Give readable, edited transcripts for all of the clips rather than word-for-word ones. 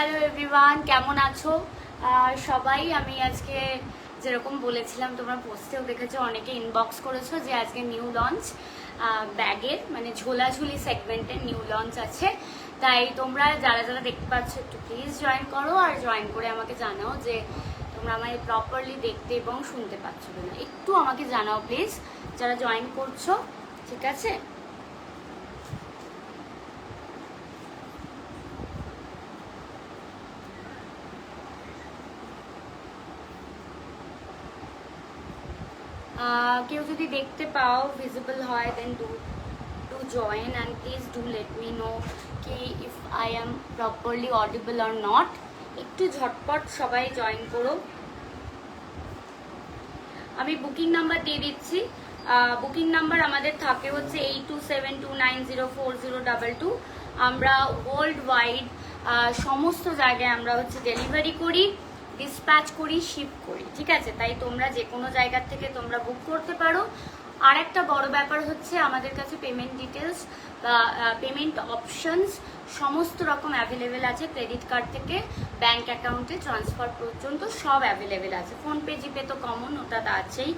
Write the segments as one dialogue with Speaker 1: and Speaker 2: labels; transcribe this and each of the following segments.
Speaker 1: Hello everyone, কেমন আছো সবাই? আমি আজকে যেরকম বলেছিলাম, তোমরা পোস্টেও দেখেছো, অনেকে ইনবক্স করেছো যে আজকে নিউ লঞ্চ ব্যাগের, মানে ঝোলাঝুলি সেগমেন্টের নিউ লঞ্চ আছে। তাই তোমরা যারা যারা দেখতে পাচ্ছ একটু প্লিজ জয়েন করো, আর জয়েন করে আমাকে জানাও যে তোমরা আমায় প্রপারলি দেখতে এবং শুনতে পাচ্ছ কিনা। একটু আমাকে জানাও প্লিজ, যারা জয়েন করছো, ঠিক আছে? কেউ যদি দেখতে পাও, ভিজিবল হয়, then do join and please do let me know ki if I am properly audible or not. একটু ঝটপট সবাই জয়েন করো। আমি বুকিং নাম্বার দিয়ে দিচ্ছি। বুকিং নাম্বার আমাদের থাকে হচ্ছে 8272904022। আমরা ওয়ার্ল্ড ওয়াইড সমস্ত জায়গায় আমরা হচ্ছে ডেলিভারি করি, ডিসপ্যাচ করি, শিপ করি, ঠিক আছে? তাই তোমরা যে কোনো জায়গা থেকে তোমরা বুক করতে পারো। আর একটা বড় ব্যাপার হচ্ছে আমাদের কাছে পেমেন্ট ডিটেলস বা পেমেন্ট অপশনস সমস্ত রকম অ্যাভেলেবেল আছে। ক্রেডিট কার্ড থেকে ব্যাংক অ্যাকাউন্টে ট্রান্সফার পর্যন্ত সব অ্যাভেলেবেল আছে। ফোনপে, জিপে তো কমন, ওটা তো আছেই।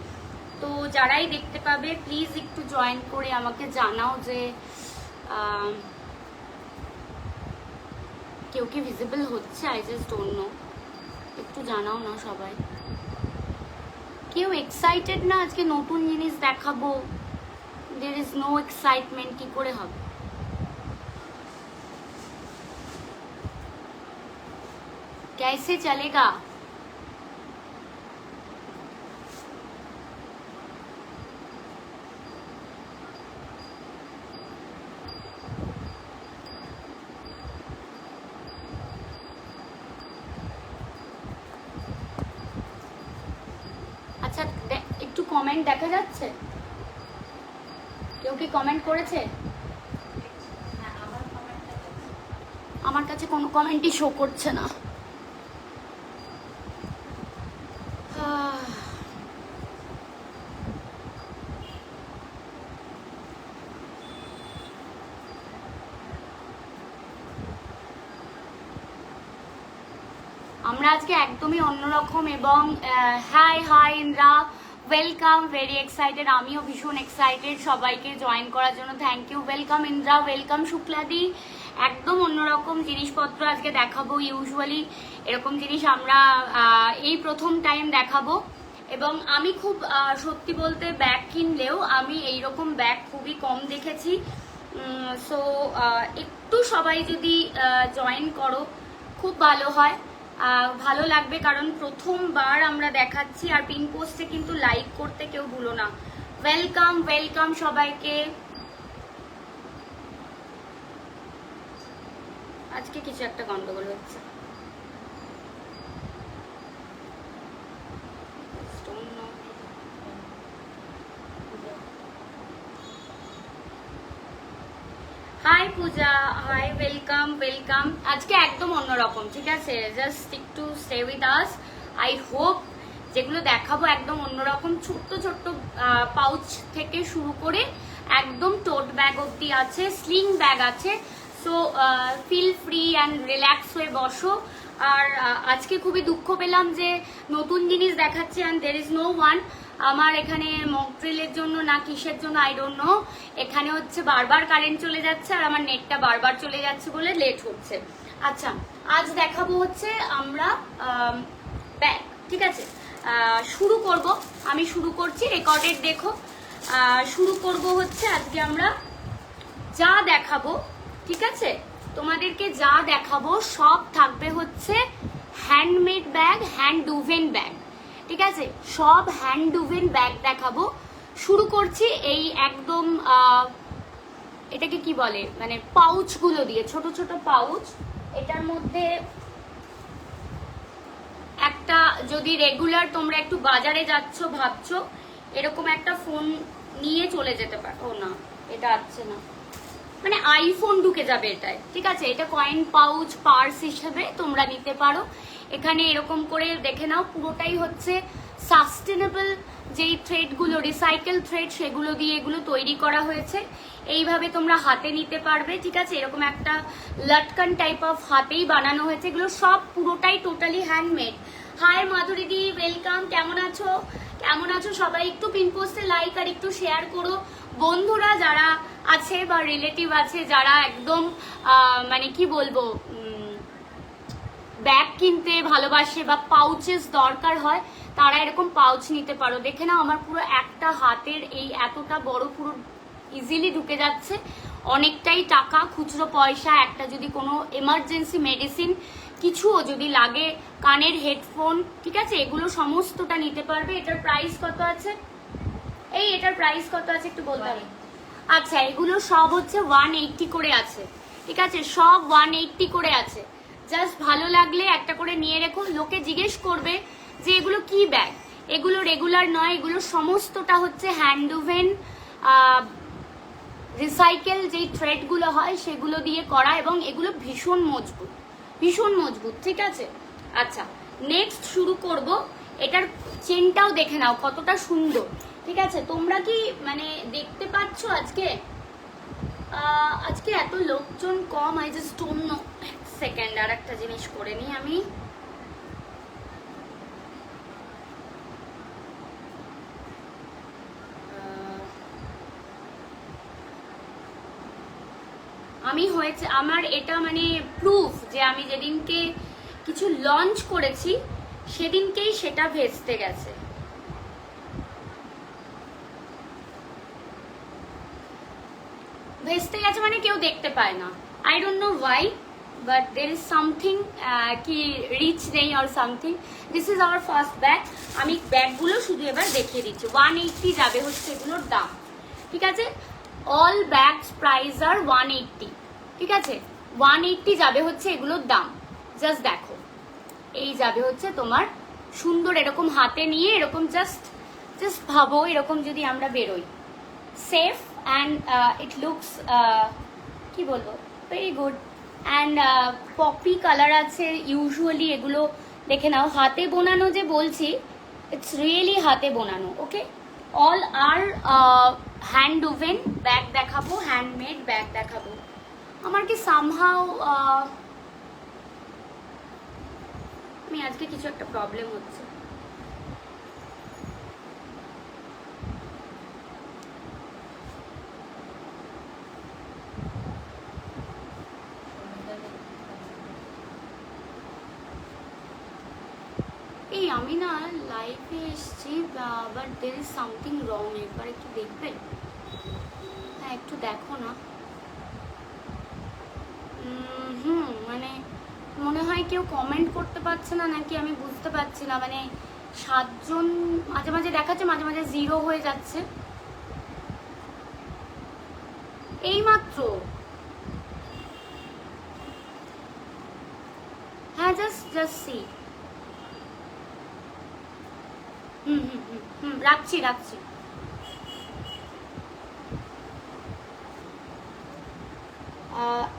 Speaker 1: তো যারাই দেখতে পাবে প্লিজ একটু জয়েন করে আমাকে জানাও যে কেউ কি ভিজিবল হচ্ছে। আই জাস্ট ডোন্ট নো, একটু জানাও না সবাই। কেউ এক্সাইটেড না আজকে নতুন জিনিস দেখাবো? দেয়ার ইজ নো এক্সাইটমেন্ট, কি করে হবে? कैसे चलेगा? আচ্ছা, একটু কমেন্ট দেখা যাচ্ছে? কেউ কি কমেন্ট করেছে? আমার কাছে কোনো কমেন্টই শো করছে না। আমরা আজকে একদমই অন্যরকম। এবং hi hi Indra, welcome, very excited. আমিও ভীষণ এক্সাইটেড সবাইকে জয়েন করার জন্য। Thank you, welcome Indra, welcome শুক্লাদি। একদম অন্যরকম জিনিসপত্র আজকে দেখাবো। ইউজুয়ালি এরকম জিনিস আমরা এই প্রথম টাইম দেখাবো। এবং আমি খুব সত্যি বলতে ব্যাগ কিনলেও আমি এইরকম ব্যাগ খুবই কম দেখেছি। সো একটু সবাই যদি জয়েন করো খুব ভালো হয়, ভালো লাগবে, কারণ প্রথমবার আমরা দেখাচ্ছি। আর পিন পোস্টে কিন্তু লাইক করতে কেউ ভুলো না। ওয়েলকাম ওয়েলকাম সবাইকে। আজকে কিছু একটা গন্ডগোল হচ্ছে। হাই পূজা, হাই, ওয়েলকাম ওয়েলকাম। আজকে একদম অন্যরকম, ঠিক আছে? জাস্ট একটু stay with us. I hope যেগুলো দেখাবো একদম অন্যরকম। ছোট্ট ছোট্ট পাউচ থেকে শুরু করে একদম টোট ব্যাগ অব্দি আছে, স্লিং ব্যাগ আছে। So feel free and relax হয়ে বসো। আর আজকে খুবই দুঃখ পেলাম যে নতুন জিনিস দেখাচ্ছে and there is no one. আমার এখানে মক ড্রিলের জন্য না কিসের জন্য আই ডোন্ট নো, এখানে হচ্ছে বারবার কারেন্ট চলে যাচ্ছে আর আমার নেটটা বারবার চলে যাচ্ছে বলে লেট হচ্ছে। আচ্ছা, আজ দেখাবো হচ্ছে আমরা ব্যাগ, ঠিক আছে? শুরু করব, আমি শুরু করছি, রেকর্ডেড দেখো। শুরু করব হচ্ছে আজকে আমরা যা দেখাবো, ঠিক আছে? তোমাদেরকে যা দেখাবো সব থাকবে হচ্ছে হ্যান্ডমেড ব্যাগ, হ্যান্ড ডুভেন ব্যাগ, ঠিক আছে? সব হ্যান্ড ডুভেন ব্যাগ দেখাবো। শুরু করছি এই একদম এটাকে কি বলে, মানে পাউচগুলো দিয়ে, ছোট ছোট পাউচ। এটার মধ্যে একটা, যদি রেগুলার তোমরা একটু বাজারে যাচ্ছ ভাবছো, এরকম একটা ফোন নিয়ে চলে যেতে পারো। ও না, এটা আসছে না, মানে আইফোন ঢুকে যাবে এটায়, ঠিক আছে? এটা কয়েন পাউচ, পার্স হিসেবে তোমরা নিতে পারো। এখানে এরকম করে দেখে নাও, পুরোটাই হচ্ছে সাস্টেনেবল যেই থ্রেডগুলো রিসাইকেল থ্রেড সেগুলো দিয়ে এগুলো তৈরি করা হয়েছে। এইভাবে তোমরা হাতে নিতে পারবে, ঠিক আছে। এরকম একটা লটকন টাইপ অফ হাতেই বানানো হয়েছে, এগুলো সব পুরোটাই টোটালি হ্যান্ডমেড। হাই মাধুরী দি, ওয়েলকাম। কেমন আছো? কেমন আছো সবাই? একটু পিন পোস্টে লাইক আর একটু শেয়ার করো। বন্ধুরা যারা আছে বা রিলেটিভ আছে যারা একদম মানে কি বলবো ব্যাগ কিনতে ভালোবাসে বা পাউচেস দরকার হয়, তারা এরকম পাউচ নিতে পারো। দেখে নাও আমার পুরো একটা হাতের এই এতটা বড় পুরো ইজিলি ঢুকে যাচ্ছে। অনেকটাই টাকা, খুচরো পয়সা, একটা যদি কোনো এমার্জেন্সি মেডিসিন কিছুও যদি লাগে, কানের হেডফোন, ঠিক আছে, এগুলো সমস্তটা নিতে পারবে। এটার প্রাইস কত আছে? এটার প্রাইস কত আছে একটু বলতে হবে। আচ্ছা, এগুলো সব হচ্ছে 180 করে আছে, ঠিক আছে, সব 180 করে আছে। জাস্ট ভালো লাগলে একটা করে নিয়ে রেখো। লোকে জিজ্ঞেস করবে যে এগুলো কি ব্যাগ, এগুলো রেগুলার নয়, এগুলো সমস্তটা হচ্ছে হ্যান্ডওভেন রিসাইকেল যেই থ্রেডগুলো হয় সেগুলো দিয়ে করা, এবং এগুলো ভীষণ মজবুত, ভীষণ মজবুত, ঠিক আছে। আচ্ছা, নেক্সট শুরু করব। এটার চেনটাও দেখে নাও কতটা সুন্দর, ঠিক আছে। তোমরা কি মানে দেখতে পাচ্ছ আজকে আজকে এত লোকজন কম? I just don't know. Second আর একটা জিনিস করে নিই আমি হয়েছে আমার এটা মানে প্রুফ যে আমি যেদিনকে কিছু লঞ্চ করেছি সেদিনকেই সেটা ভেস্তে গেছে। ভেস্তে গেছে মানে কেউ দেখতে পায় না। I don't know Y, but there is something কি রিচ নেই or something. This is our first bag. আমি ব্যাগগুলো শুধু এবার দেখিয়ে দিচ্ছি। 180 যাবে হচ্ছে এগুলোর দাম, ঠিক আছে। অল ব্যাগস প্রাইস আর 180, ঠিক আছে। 180 যাবে হচ্ছে এগুলোর দাম। জাস্ট দেখো, এই যাবে হচ্ছে তোমার সুন্দর এরকম হাতে নিয়ে, এরকম জাস্ট ভাবো এরকম যদি আমরা বেরোই, সেফ অ্যান্ড ইট লুকস কি বলবো very good. And poppy colour আছে ইউজুয়ালি। এগুলো দেখে নাও, হাতে বোনানো যে বলছি, ইটস রিয়েলি হাতে বোনানো, ওকে। All are hand woven bag দেখাবো, হ্যান্ডমেড ব্যাগ দেখাবো। আমার কি সামহাও আমি আজকে কিছু একটা প্রবলেম হচ্ছে। এই আমি না লাইভে এসছি, but there is something wrong. একবার একটু দেখবে? হ্যাঁ, একটু দেখো না। মানে মনে হয় কেউ কমেন্ট করতে পারছে না নাকি আমি বুঝতে পারছি না। মানে 7 জন মাঝে মাঝে দেখাচ্ছে, মাঝে মাঝে 0 হয়ে যাচ্ছে। এইমাত্র হ্যাঁ, জাস্ট সি। রাখছি।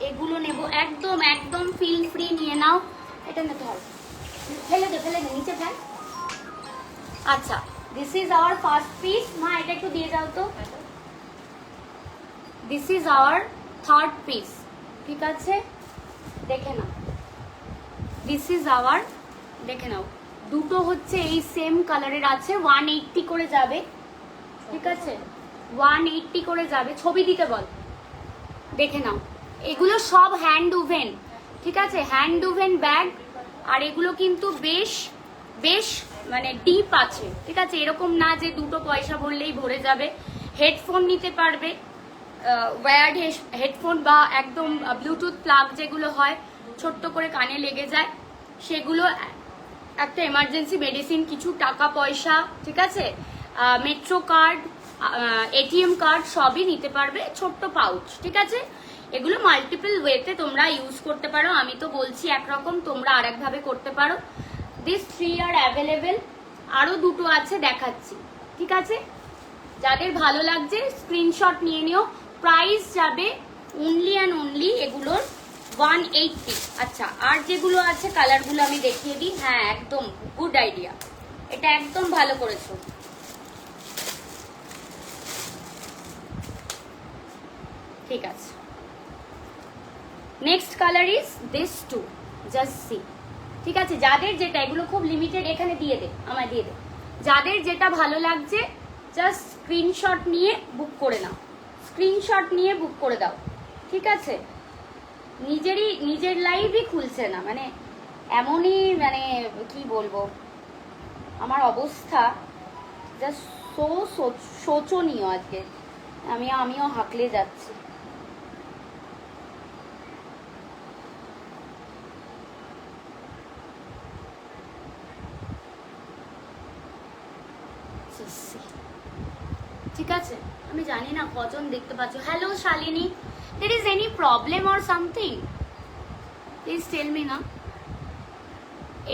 Speaker 1: এগুলো নেব, একদম ফিল ফ্রি নিয়ে নাও। এটা নিতে হবে, ফেলে দে নিচে ফেল। আচ্ছা, this is our first piece. মা এটা একটু দিয়ে যাও তো। This is hour third piece, ঠিক আছে। দেখে নাও, দিস ইজ আওয়ার, দেখে নাও। দুটো হচ্ছে এই সেম কালারের আছে, 180 করে যাবে, ঠিক আছে। 180 করে যাবে। ছবি দিতে বল। দেখে নাও, এগুলো সব হ্যান্ড ওভেন, ঠিক আছে, হ্যান্ড ওভেন ব্যাগ। আর এগুলো কিন্তু বেশ মানে ডিপ আছে, ঠিক আছে। এরকম না যে দুটো পয়সা ভরলেই ভরে যাবে। হেডফোন নিতে পারবে, ওয়্যার্ড হেডফোন বা একদম ব্লুটুথ প্লাগ যেগুলো হয় ছোট্ট করে কানে লেগে যায়, সেগুলো, একটা এমার্জেন্সি মেডিসিন, কিছু টাকা পয়সা, ঠিক আছে, মেট্রো কার্ড, এটিএম কার্ড সবই নিতে পারবে। ছোট্ট পাউচ, ঠিক আছে। এগুলো মাল্টিপল ওয়েতে তোমরা ইউজ করতে পারো। আমি তো বলছি একরকম, তোমরা আরেকভাবে করতে পারো। These 3 are available. আরো দুটো আছে, দেখাচ্ছি, ঠিক আছে। যাদের ভালো লাগছে স্ক্রিনশট নিয়ে নিও। প্রাইস যাবে অনলি অ্যান্ড অনলি এগুলোর 180। আচ্ছা, আর যেগুলো আছে কালারগুলো আমি দেখিয়ে দিই। হ্যাঁ, একদম গুড আইডিয়া, এটা একদম ভালো করেছো। ঠিক আছে, next colour is these two, just see. ঠিক আছে, যাদের যেটা, এগুলো খুব লিমিটেড, এখানে দিয়ে দে, আমায় দিয়ে দে। যাদের যেটা ভালো লাগছে জাস্ট স্ক্রিনশট নিয়ে বুক করে নাও, স্ক্রিনশট নিয়ে বুক করে দাও। ঠিক আছে, নিজের লাইভই খুলছে না, মানে এমনই, মানে কি বলবো, আমার অবস্থা জাস্ট শোচনীয় আজকে, আমিও হাঁকলে যাচ্ছি। ঠিক আছে, আমি জানি না কজন দেখতে পাচ্ছ। Hello Shalini, there is any problem or something, please tell me না।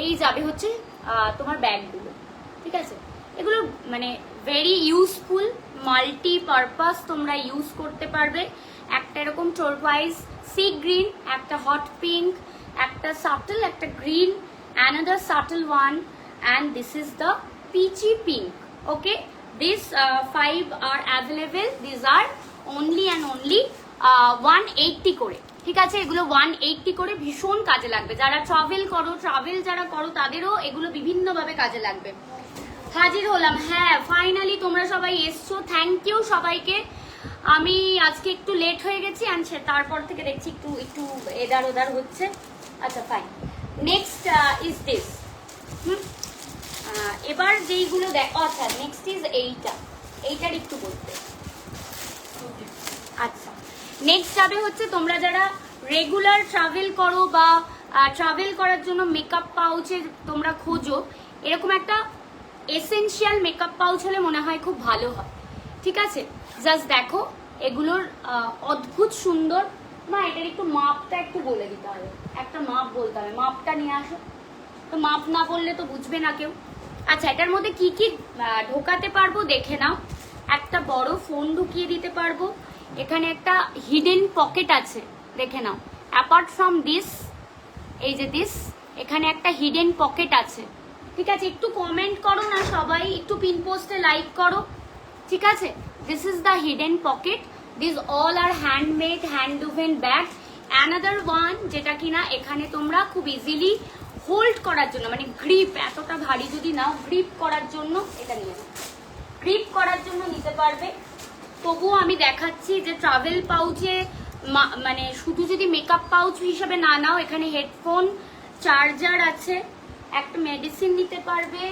Speaker 1: এই যাবে হচ্ছে তোমার ব্যাগগুলো। ঠিক আছে, এগুলো মানে ভেরি ইউজফুল, মাল্টি পারপাস, তোমরা ইউজ করতে পারবে। একটা এরকম টারকোয়াইজ সি গ্রিন, একটা হট পিঙ্ক, একটা সাটল, একটা green, another subtle one, and this is the peachy pink. Okay, these 5 are available. These are only and only 180 করে। ঠিক আছে, এগুলো 180 করে, ভীষণ কাজে লাগবে। যারা ট্রাভেল যারা করো তাদেরও এগুলো বিভিন্নভাবে কাজে লাগবে। হাজির হলাম, হ্যাঁ ফাইনালি তোমরা সবাই এসছো, থ্যাংক ইউ সবাইকে। আমি আজকে একটু লেট হয়ে গেছি, অ্যান্ড তারপর থেকে দেখছি একটু এদার ওদার হচ্ছে। আচ্ছা ফাইন, নেক্সট ইজ দিস। এবার যেইগুলো দেখো, আচ্ছা নেক্সট ইজ এইটার একটু বলতে। আচ্ছা, নেক্সট যাবে হচ্ছে তোমরা যারা রেগুলার ট্রাভেল করো বা ট্রাভেল করার জন্য মেকআপ পাউচের তোমরা খোঁজো, এরকম একটা এসেনশিয়াল মেকআপ পাউচ হলে মনে হয় খুব ভালো হয়। ঠিক আছে, জাস্ট দেখো এগুলোর অদ্ভুত সুন্দর। মা এটার একটু মাপটা একটু বলে দিতে হবে, একটা মাপ বলতে হবে, মাপটা নিয়ে আসো। তো মাপ না বললে তো বুঝবে না কেউ। আচ্ছা, এটার মধ্যে কি কি ঢোকাতে পারবো দেখে নাও। একটা বড় ফোন ঢুকিয়ে দিতে পারবো, এখানে একটা হিডেন পকেট আছে দেখে নাও। অ্যাপার্ট ফ্রম দিস, এই যে দিস, এখানে একটা হিডেন পকেট আছে। ঠিক আছে, একটু কমেন্ট করো না সবাই, একটু পিন পোস্টে লাইক করো। ঠিক আছে, this is the hidden pocket. These all are handmade, hand woven bag. Another one, যেটা কিনা এখানে তোমরা খুব ইজিলি হোল্ড করার জন্য, মানে গ্রিপ, এতটা ভারী যদি নাও, গ্রিপ করার জন্য এটা নিয়ে নাও, গ্রিপ করার জন্য নিতে পারবে। তবুও আমি দেখাচ্ছি যে ট্রাভেল পাউচে, মানে শুধু যদি মেকআপ পাউচ হিসেবে না নাও, এখানে হেডফোন, চার্জার আছে, একটা মেডিসিন নিতে পারবে,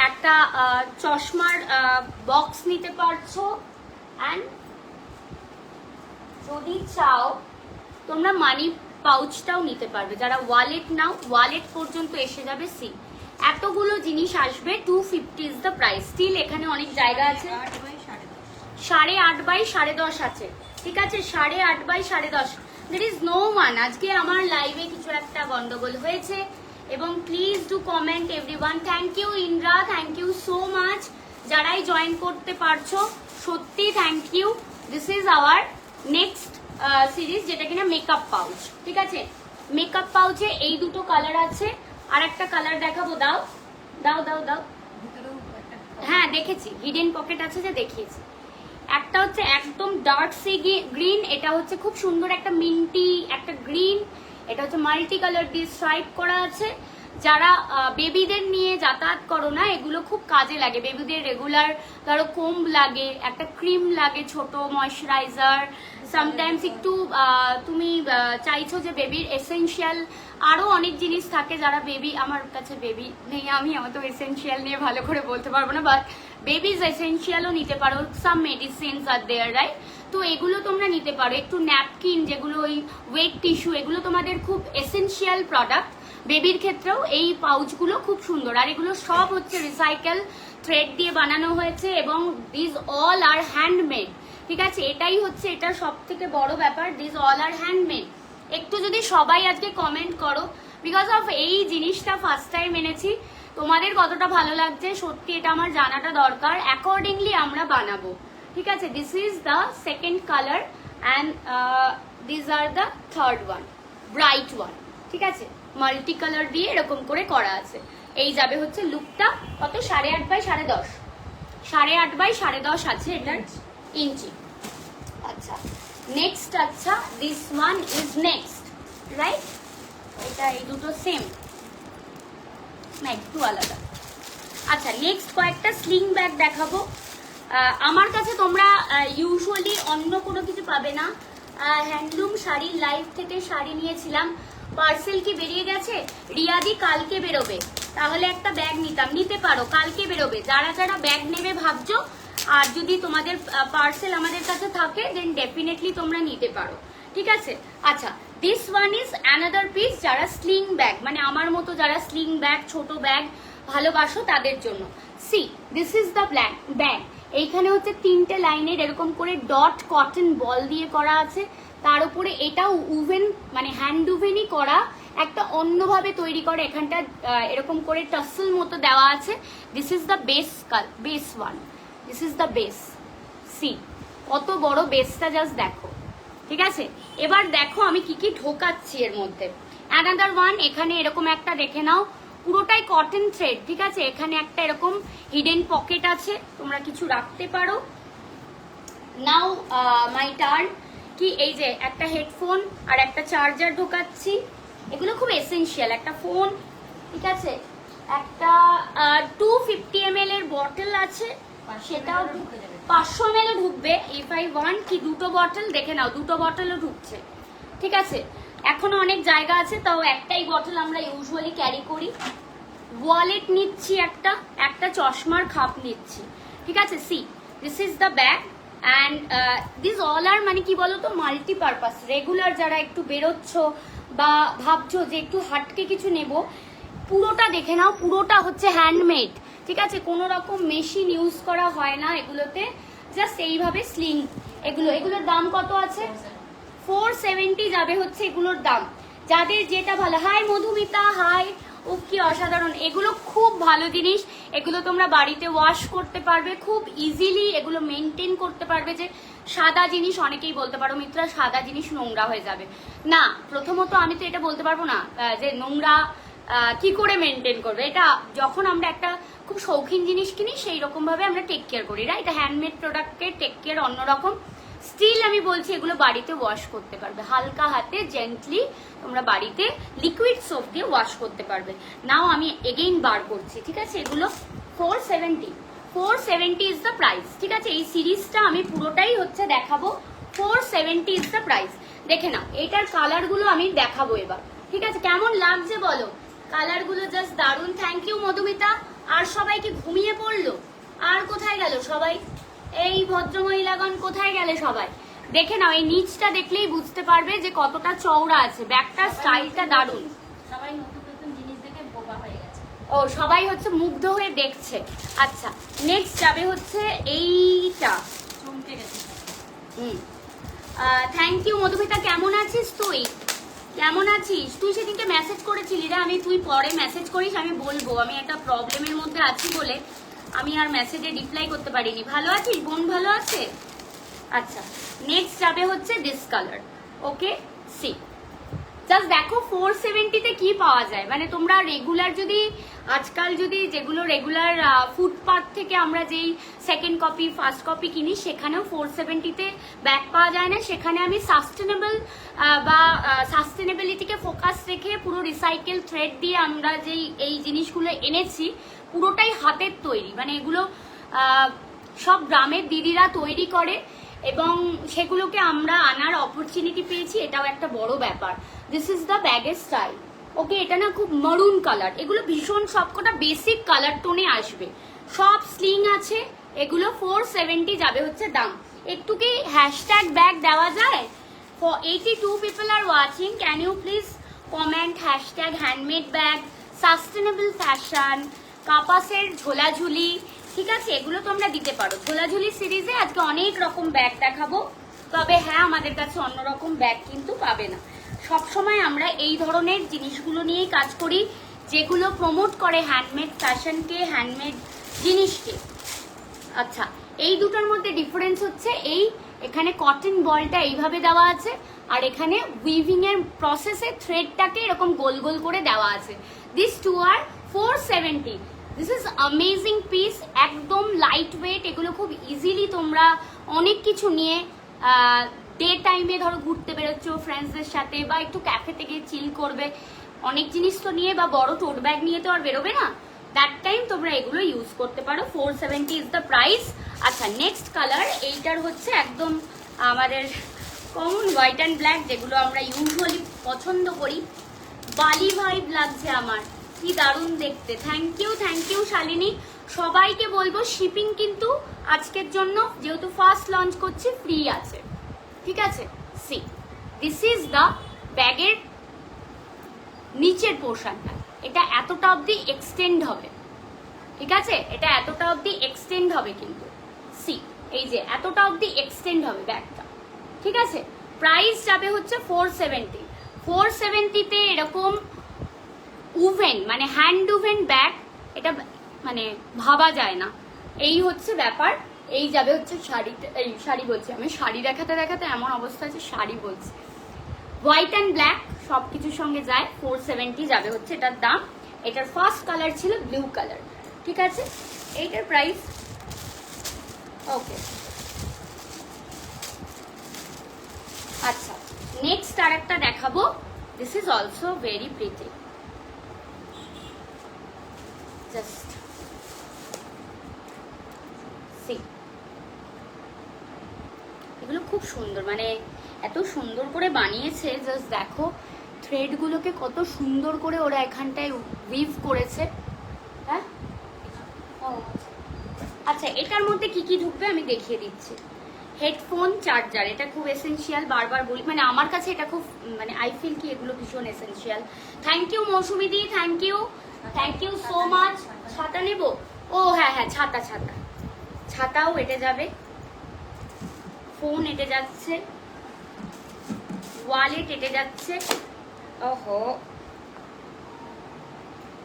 Speaker 1: একটা চশমার বক্স নিতে পারছো, অ্যান্ড যদি চাও তোমরা মানি পাউচটাও নিতে পারবে। যারা ওয়ালেট নাও, ওয়ালেট পর্যন্ত এসে যাবে। সি, এতগুলো জিনিস আসবে, 250 ইজ দ্য প্রাইস। স্টিল এখানে অনেক জায়গা আছে, 8.5 বাই 10.5 আছে। ঠিক আছে, 8.5 by 10.5। There is no one. আজকে আমার লাইভে কিছু একটা গন্ডগোল হয়েছে, এবং please do comment everyone. Thank you Indra, thank you so much. যারাই জয়েন করতে পারছো সত্যি thank you. This is our next series, যেটা কিনা মেকআপ পাউচ। ঠিক আছে, মেকআপ পাউচে এই দুটো কালার আছে, আর একটা কালার দেখাবো। দাও দাও দাও দাও, হ্যাঁ দেখেছি, হিডেন পকেট আছে যে দেখিয়েছি। একটা হচ্ছে একদম ডার্ক সি গ্রিন, এটা হচ্ছে খুব সুন্দর একটা মিন্টি, একটা গ্রিন। এটা হচ্ছে মাল্টি কালার দিয়ে স্ট্রাইপ করা আছে। যারা বেবিদের নিয়ে যাতায়াত করো না, এগুলো খুব কাজে লাগে। বেবিদের রেগুলার ধরো কোম্ব লাগে, একটা ক্রিম লাগে, ছোট ময়শ্চারাইজার, সামটাইমস একটু তুমি চাইছো যে বেবির এসেনশিয়াল আরো অনেক জিনিস থাকে। যারা বেবি, আমার কাছে বেবি নেই, আমি তো এসেনশিয়াল নিয়ে ভালো করে বলতে পারবো না, বাট বেবিজ এসেনশিয়ালও নিতে পারো। সাম মেডিসিনস আর দেয়ার, রাইট? তো এগুলো তোমরা নিতে পারো। একটু ন্যাপকিন, যেগুলো ওই ওয়েট টিস্যু, এগুলো তোমাদের খুব এসেনশিয়াল প্রোডাক্ট। বেবির ক্ষেত্রেও এই পাউচগুলো খুব সুন্দর, আর এগুলো সব হচ্ছে রিসাইকেল থ্রেড দিয়ে বানানো হয়েছে, এবং দিস অল আর হ্যান্ডমেড। ঠিক আছে, এটাই হচ্ছে এটার সব থেকে বড় ব্যাপার, দিস অল আর হ্যান্ডমেড। একটু যদি সবাই আজকে কমেন্ট করো, বিকজ অফ এই জিনিসটা ফার্স্ট টাইম এনেছি, তোমাদের কতটা ভালো লাগছে সত্যি এটা আমার জানাটা দরকার। অ্যাকর্ডিংলি আমরা বানাবো। ঠিক আছে, this is the second colour, and this are the third one, bright one. ঠিক আছে, মাল্টি কালার দিয়ে এরকম করে করা আছে। এই যাবে হচ্ছে লুকটা কত, 8.5 বাই 10.5, 8.5 বাই 10.5 আছে এটার ইঞ্চি। আচ্ছা নেক্সট, আচ্ছা this one is next, right? এটা এই দুটো সেম না, একটু আলাদা। আচ্ছা নেক্সট কয়েকটা স্লিং ব্যাগ দেখাবো। আমার কাছে তোমরা ইউজুয়ালি অন্য কোনো কিছু পাবে না। হ্যান্ডলুম শাড়ির লাইভ থেকে শাড়ি নিয়েছিলাম, পার্সেল কি বেরিয়ে গেছে? রিয়াদি কালকে বেরোবে, তাহলে একটা ব্যাগ নিতাম। নিতে পারো, কালকে বেরোবে। যারা যারা ব্যাগ নেবে ভাবছো, আর যদি তোমাদের পার্সেল আমাদের কাছে থাকে দেন ডেফিনেটলি তোমরা নিতে পারো, ঠিক আছে? আচ্ছা this one is another piece, যারা স্লিং ব্যাগ মানে আমার মতো যারা স্লিং ব্যাগ ছোট ব্যাগ ভালোবাসো তাদের জন্য। C this is the bag. এইখানে হচ্ছে 3টে লাইনের এরকম করে ডট কটন বল দিয়ে করা আছে, তার উপরে এটাও উভেন মানে হ্যান্ড উভেনই করা, একটা অন্যভাবে তৈরি করে এখানটা এরকম করে টাসেল মতো দেওয়া আছে। This is the base one, this is the base. See কত বড় বেসটা, জাস্ট দেখো, ঠিক আছে? এবার দেখো আমি কি কি ঢোকাচ্ছি এর মধ্যে। অ্যানাদার ওয়ান, এখানে এরকম একটা দেখে নাও, পুরোটাই কটন থ্রেড, ঠিক আছে? এখানে একটা এরকম হিডেন পকেট আছে, তোমরা কিছু রাখতে পারো। নাও মাই টার্ন, কি এই যে একটা হেডফোন আর একটা চার্জার ঢোকাচ্ছি, এগুলো খুব এসেনশিয়াল। একটা ফোন, ঠিক আছে? একটা 250 ml এর বটল আছে, সেটাও 500 ml ঢুকবে। ইফ আই ওয়ান্ট কি দুটো বটল, দেখে নাও দুটো বটলও ঢুকছে, ঠিক আছে? এখনো অনেক জায়গা আছে, তাও একটাই বটল আমরা ইউজুয়ালি ক্যারি করি। ওয়ালেট নিচ্ছি, একটা চশমার খাপ নিচ্ছি, ঠিক আছে? See this is the bag and this all আর মানে কি বলতো মাল্টিপারপাস। রেগুলার যারা একটু বেরোচ্ছ বা ভাবছো যে একটু হাটকে কিছু নেব, পুরোটা দেখে নাও, পুরোটা হচ্ছে হ্যান্ডমেড, ঠিক আছে? কোনো রকম মেশিন ইউজ করা হয় না এগুলোতে, জাস্ট এইভাবে স্লিং। এগুলোর দাম কত আছে? 470 যাবে হচ্ছে এগুলোর দাম। যাদের যেটা ভালো। High Madhumita, high. ও কি অসাধারণ, এগুলো খুব ভালো জিনিস। এগুলো তোমরা বাড়িতে ওয়াশ করতে পারবে খুব ইজিলি, এগুলো মেনটেন করতে পারবে। যে সাদা জিনিস, অনেকেই বলতে পারো মিত্রা সাদা জিনিস নোংরা হয়ে যাবে না। প্রথমত আমি তো এটা বলতে পারবো না যে নোংরা কি করে মেনটেন করবে। এটা যখন আমরা একটা খুব শৌখিন জিনিস কিনি সেই রকম ভাবে আমরা টেক কেয়ার করি, রাইট? হ্যান্ডমেড প্রোডাক্টকে টেক কেয়ার অন্যরকম। স্টিল আমি বলছি এগুলো বাড়িতে ওয়াশ করতে পারবে, হালকা হাতে জেন্টলি তোমরা বাড়িতে লিকুইড সোপ দিয়ে ওয়াশ করতে পারবে। নাও আমি এগেইন বার করছি, ঠিক আছে? এগুলো 470 ইজ দ্য প্রাইস, ঠিক আছে? এই সিরিজটা আমি পুরোটাই হচ্ছে দেখাবো। 470 ইজ দ্য প্রাইস। দেখে নাও, এটার কালারগুলো আমি দেখাবো এবার, ঠিক আছে? কেমন লাগছে বলো? কালারগুলো জাস্ট দারুণ। Thank you Madhumita. আর সবাই কি ঘুমিয়ে পড়লো? আর কোথায় গেল সবাই? এই ভদ্রমহিলাগণ কোথায় গেলে সবাই? দেখে নাও, এই নিচটা দেখলেই বুঝতে পারবে যে কতটা চওড়া আছে। ব্যাগটার স্টাইলটা দারুণ।
Speaker 2: সবাই নতুন নতুন জিনিস দেখে বোকা হয়ে গেছে।
Speaker 1: ও সবাই হচ্ছে মুগ্ধ হয়ে দেখছে। আচ্ছা নেক্সট যাবে হচ্ছে এইটা,
Speaker 2: চমকে গেছে।
Speaker 1: Thank you Madhumita. কেমন আছিস তুই? কেমন আছিস তুই? সেদিনকে মেসেজ করেছিলি রে, আমি তুই পরে মেসেজ করিস, আমি বলবো। আমি একটা প্রবলেমের মধ্যে আছি বলে আমি আর মেসেজে রিপ্লাই করতে পারিনি। ভালো আছিস বোন? ভালো আছে। আচ্ছা নেক্সট যাবে হচ্ছে this colour. Okay see just দেখো 470-তে কি পাওয়া যায়। মানে তোমরা রেগুলার যদি আজকাল যদি যেগুলো রেগুলার ফুটপাথ থেকে আমরা যেই সেকেন্ড কপি ফার্স্ট কপি কিনি সেখানেও 470-তে ব্যাগ পাওয়া যায় না। সেখানে আমি সাস্টেনেবল বা সাস্টেনেবিলিটিকে ফোকাস রেখে পুরো রিসাইকেল থ্রেড দিয়ে আমরা যেই এই জিনিসগুলো এনেছি পুরোটাই হাতের তৈরি। মানে এগুলো সব গ্রামের দিদিরা তৈরি করে এবং সেগুলোকে আমরা আনার অপরচুনিটি পেয়েছি, এটাও একটা বড় ব্যাপার। দিস ইজ দ্য ব্যাগের স্টাইল। ওকে এটা না খুব মারুন কালার, এগুলো ভীষণ সবকটা বেসিক কালার টোনে আসবে। সব স্লিং আছে, এগুলো 470 যাবে হচ্ছে দাম। একটু কি হ্যাশট্যাগ ব্যাগ দেওয়া যায়? For 82 people are watching, can you please comment hashtag handmade bag, sustainable fashion, কাপাসের ঝোলাঝুলি, ঠিক আছে? এগুলো তোমরা দিতে পারো। ঝোলাঝুলি সিরিজে আজকে অনেক রকম ব্যাগ দেখাবো, তবে হ্যাঁ আমাদের কাছে অন্যরকম ব্যাগ কিন্তু পাবে না। সবসময় আমরা এই ধরনের জিনিসগুলো নিয়েই কাজ করি যেগুলো প্রমোট করে হ্যান্ডমেড ফ্যাশনকে, হ্যান্ডমেড জিনিসকে। আচ্ছা এই দুটোর মধ্যে ডিফারেন্স হচ্ছে এই এখানে কটন বলটা এইভাবে দেওয়া আছে আর এখানে উইভিং এর প্রসেসে থ্রেডটাকে এরকম গোল গোল করে দেওয়া আছে। These two are 470। This is amazing piece, একদম লাইট ওয়েট। এগুলো খুব ইজিলি তোমরা অনেক কিছু নিয়ে ডে টাইমে ধরো ঘুরতে বেরোচ্ছ ফ্রেন্ডসদের সাথে, বা একটু ক্যাফেতে গিয়ে চিল করবে, অনেক জিনিস তো নিয়ে বা বড় টোট ব্যাগ নিয়ে তো আর বেরোবে না, দ্যাট টাইম তোমরা এগুলো ইউজ করতে পারো। 470 ইজ দ্য প্রাইস। আচ্ছা, নেক্সট কালার এইটার হচ্ছে একদম আমাদের কমন হোয়াইট অ্যান্ড ব্ল্যাক, যেগুলো আমরা ইউজুয়ালি পছন্দ করি। বালি ভাইব লাগছে আমার, কি দারুণ দেখতে। Thank you Shalini. সবাইকে বলবো শিপিং কিন্তু আজকের জন্য, যেহেতু ফার্স্ট লঞ্চ করছি, ফ্রি আছে, ঠিক আছে। সি, দিস ইজ দ্য ব্যাগের নিচের পোর্শনটা, এটা এতটা অবধি এক্সটেন্ড হবে, ঠিক আছে, এটা এতটা অবধি এক্সটেন্ড হবে কিন্তু। সি, এই যে এতটা অবধি এক্সটেন্ড হবে ব্যাগটা, ঠিক আছে। প্রাইস যাবে হচ্ছে 470। 470-তে এরকম উভেন মানে হ্যান্ড উভেন ব্যাগ, এটা মানে ভাবা যায় না। এই হচ্ছে ব্যাপার। এই যাবে হচ্ছে শাড়িতে, এই শাড়ি বলছি আমি, শাড়ি দেখাতে দেখাতে এমন অবস্থা আছে, শাড়ি বলছি। হোয়াইট অ্যান্ড ব্ল্যাক সব কিছুর সঙ্গে যায়। 470 যাবে হচ্ছে এটার দাম। এটার ফার্স্ট কালার ছিল ব্লু কালার, ঠিক আছে। এইটার প্রাইস ওকে। আচ্ছা, নেক্সট আর একটা দেখাবো। This is also very pretty, just see. এগুলো খুব সুন্দর, মানে এত সুন্দর করে বানিয়েছে, জাস্ট দেখো থ্রেডগুলোকে কত সুন্দর করে ওরা এখানটায় উইভ করেছে। হ্যাঁ, আচ্ছা, এটার মধ্যে কি কি ঢুকবে আমি দেখিয়ে দিচ্ছি। হেডফোন, চার্জার, এটা খুব এসেনশিয়াল, বারবার বলি, মানে আমার কাছে এটা খুব, মানে আই ফিল কি এগুলো ভীষণ এসেনশিয়াল। থ্যাংক ইউ মৌসুমি দি, থ্যাংক ইউ সো মাচ। ছাতা নেব? ও হ্যাঁ হ্যাঁ, ছাতা, ছাতাও এটে যাবে, ফোন এটে যাচ্ছে, ওয়ালেট এটে যাচ্ছে। ওহো,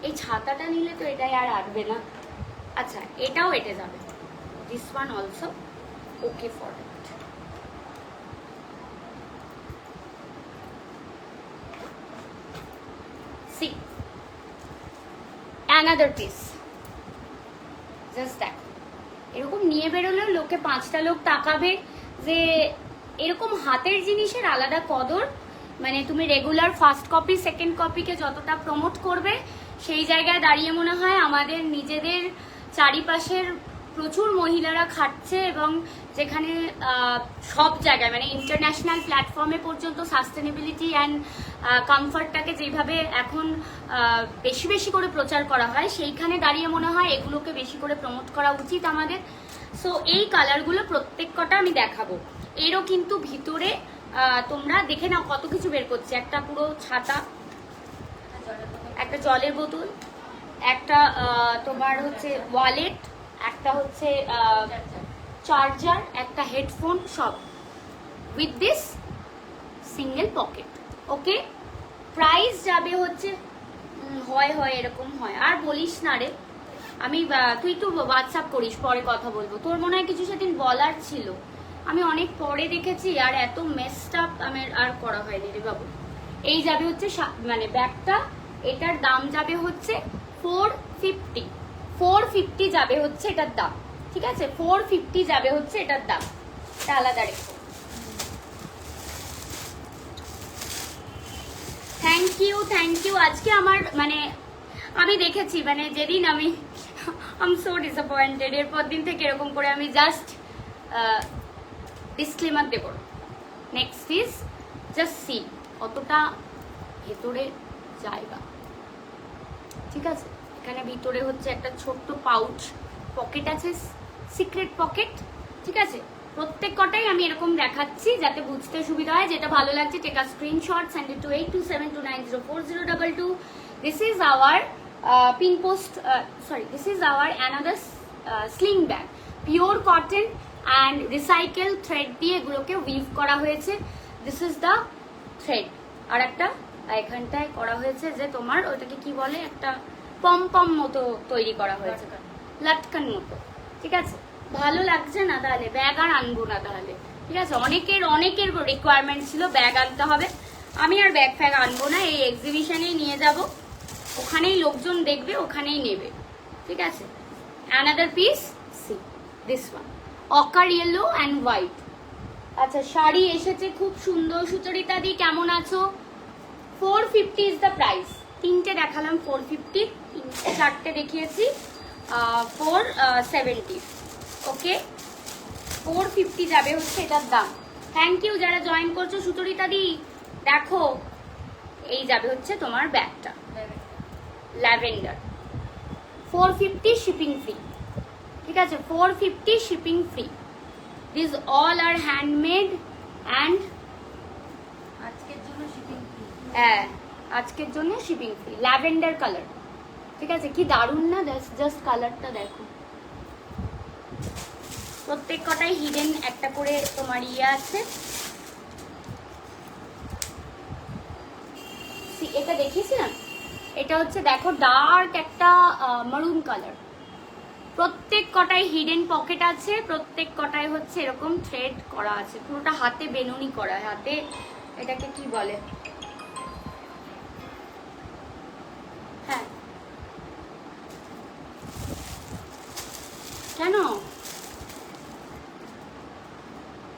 Speaker 1: এই ছাতাটা নিলে তো এটাই আর আটবে না। আচ্ছা, এটাও এটে যাবে, this one also okay for it. See, another piece, just দেখো, এরকম নিয়ে বেরোলেও লোকে 5টা লোক তাকাবে যে এরকম হাতের জিনিসের আলাদা কদর। মানে তুমি রেগুলার ফার্স্ট কপি সেকেন্ড কপিকে যতটা প্রমোট করবে, সেই জায়গায় দাঁড়িয়ে মনে হয় আমাদের নিজেদের চারিপাশের প্রচুর মহিলারা খাটছে, এবং যেখানে সব জায়গায় মানে ইন্টারন্যাশনাল প্ল্যাটফর্মে পর্যন্ত সাস্টেনেবিলিটি অ্যান্ড কমফর্টটাকে যেভাবে এখন বেশি বেশি করে প্রচার করা হয়, সেইখানে দাঁড়িয়ে মনে হয় এগুলোকে বেশি করে প্রমোট করা উচিত আমাদের। সো এই কালারগুলো প্রত্যেক কটা আমি দেখাবো। এরও কিন্তু ভিতরে তোমরা দেখে নাও কত কিছু বের করছে। একটা পুরো ছাতা, একটা জলের বোতল, একটা তোমার হচ্ছে ওয়ালেট, একটা হচ্ছে চার্জার, একটা হেডফোন, সব with this single pocket. Okay, price যাবে হচ্ছে হয় এরকম হয়, আর বলিস না রে। আমি তুই একটু হোয়াটসঅ্যাপ করিস, পরে কথা বলবো। তোর মনে হয় কিছু সেদিন বলার ছিল, আমি অনেক পরে দেখেছি, আর এত মেসড আপ আমার আর করা হয়নি রে বাবু। এই যাবে হচ্ছে মানে ব্যাগটা, এটার দাম যাবে হচ্ছে 450। 450 যাবে হচ্ছে এটার দাম, ঠিক আছে। 450 যাবে হচ্ছে এটার দাম, এটা আলাদা রেখো। Thank you. আজকে আমার মানে আমি দেখেছি, মানে যেদিন আমি সো ডিসঅ্যাপয়েন্টেড, এরপর দিন থেকে এরকম করে আমি জাস্ট ডিসক্লেমার দেব। নেক্সট ইজ জাস্ট সি, কতটা ভেতরে জায়গা, ঠিক আছে। এখানে ভিতরে হচ্ছে একটা ছোট্ট পাউচ পকেট আছে, সিক্রেট পকেট, ঠিক আছে। প্রত্যেক কটাই আমি এরকম দেখাচ্ছি যাতে বুঝতে সুবিধা হয়। যেটা ভালো লাগছে take a screenshot, send it to 8272904022। This is our pin post, this is our another sling bag, pure cotton and recycle thread দিয়ে এগুলোকে উইভ করা হয়েছে। This is the thread. আর একটা এখানটায় করা হয়েছে যে তোমার ওটাকে কি বলে, একটা পম মতো তৈরি করা হয়েছে, লাটকান মতো, ঠিক আছে। ভালো লাগছে না, তাহলে ব্যাগ আর আনবো না তাহলে, ঠিক আছে। অনেকের রিকোয়ারমেন্ট ছিল ব্যাগ আনতে হবে, আমি আর ব্যাগ ফ্যাগ আনবো না, এই এক্সিবিশনেই নিয়ে যাব, ওখানেই লোকজন দেখবে, ওখানেই নেবে, ঠিক আছে। Another piece, C this one, ochre yellow and white, আচ্ছা শাড়ি এসেছে খুব সুন্দর। সুচরিতা দি কেমন আছো? 450 ইজ দ্য প্রাইস। তিনটে দেখালাম 450, চারটে দেখিয়েছি 470। ওকে 450 যাবে হচ্ছে এটার দাম। থ্যাংক ইউ যারা জয়েন করছো। সুচরিতা দি দেখো এই যাবে হচ্ছে তোমার ব্যাগটা ল্যাভেন্ডার, 450 শিপিং ফ্রি। ঠিক আছে 450 shipping free. These all are handmade and
Speaker 2: আজকের জন্য শিপিং ফ্রি।
Speaker 1: হ্যাঁ আজকের জন্য শিপিং ফ্রি। ল্যাভেন্ডার কালার, ঠিক আছে কি দারুণ না? জাস্ট কালারটা দেখো। প্রত্যেক কটাই হিডেন একটা করে তোমার ইয়ে আছে। এটা দেখিয়েছিলাম, এটা হচ্ছে দেখো ডার্ক একটা মারুন কালার। প্রত্যেক কটায় হিডেন পকেট আছে, প্রত্যেক কটায় হচ্ছে এরকম থ্রেড করা আছে, পুরোটা হাতে বেনুনি করা। হাতে এটাকে কি বলে? হ্যাঁ কেন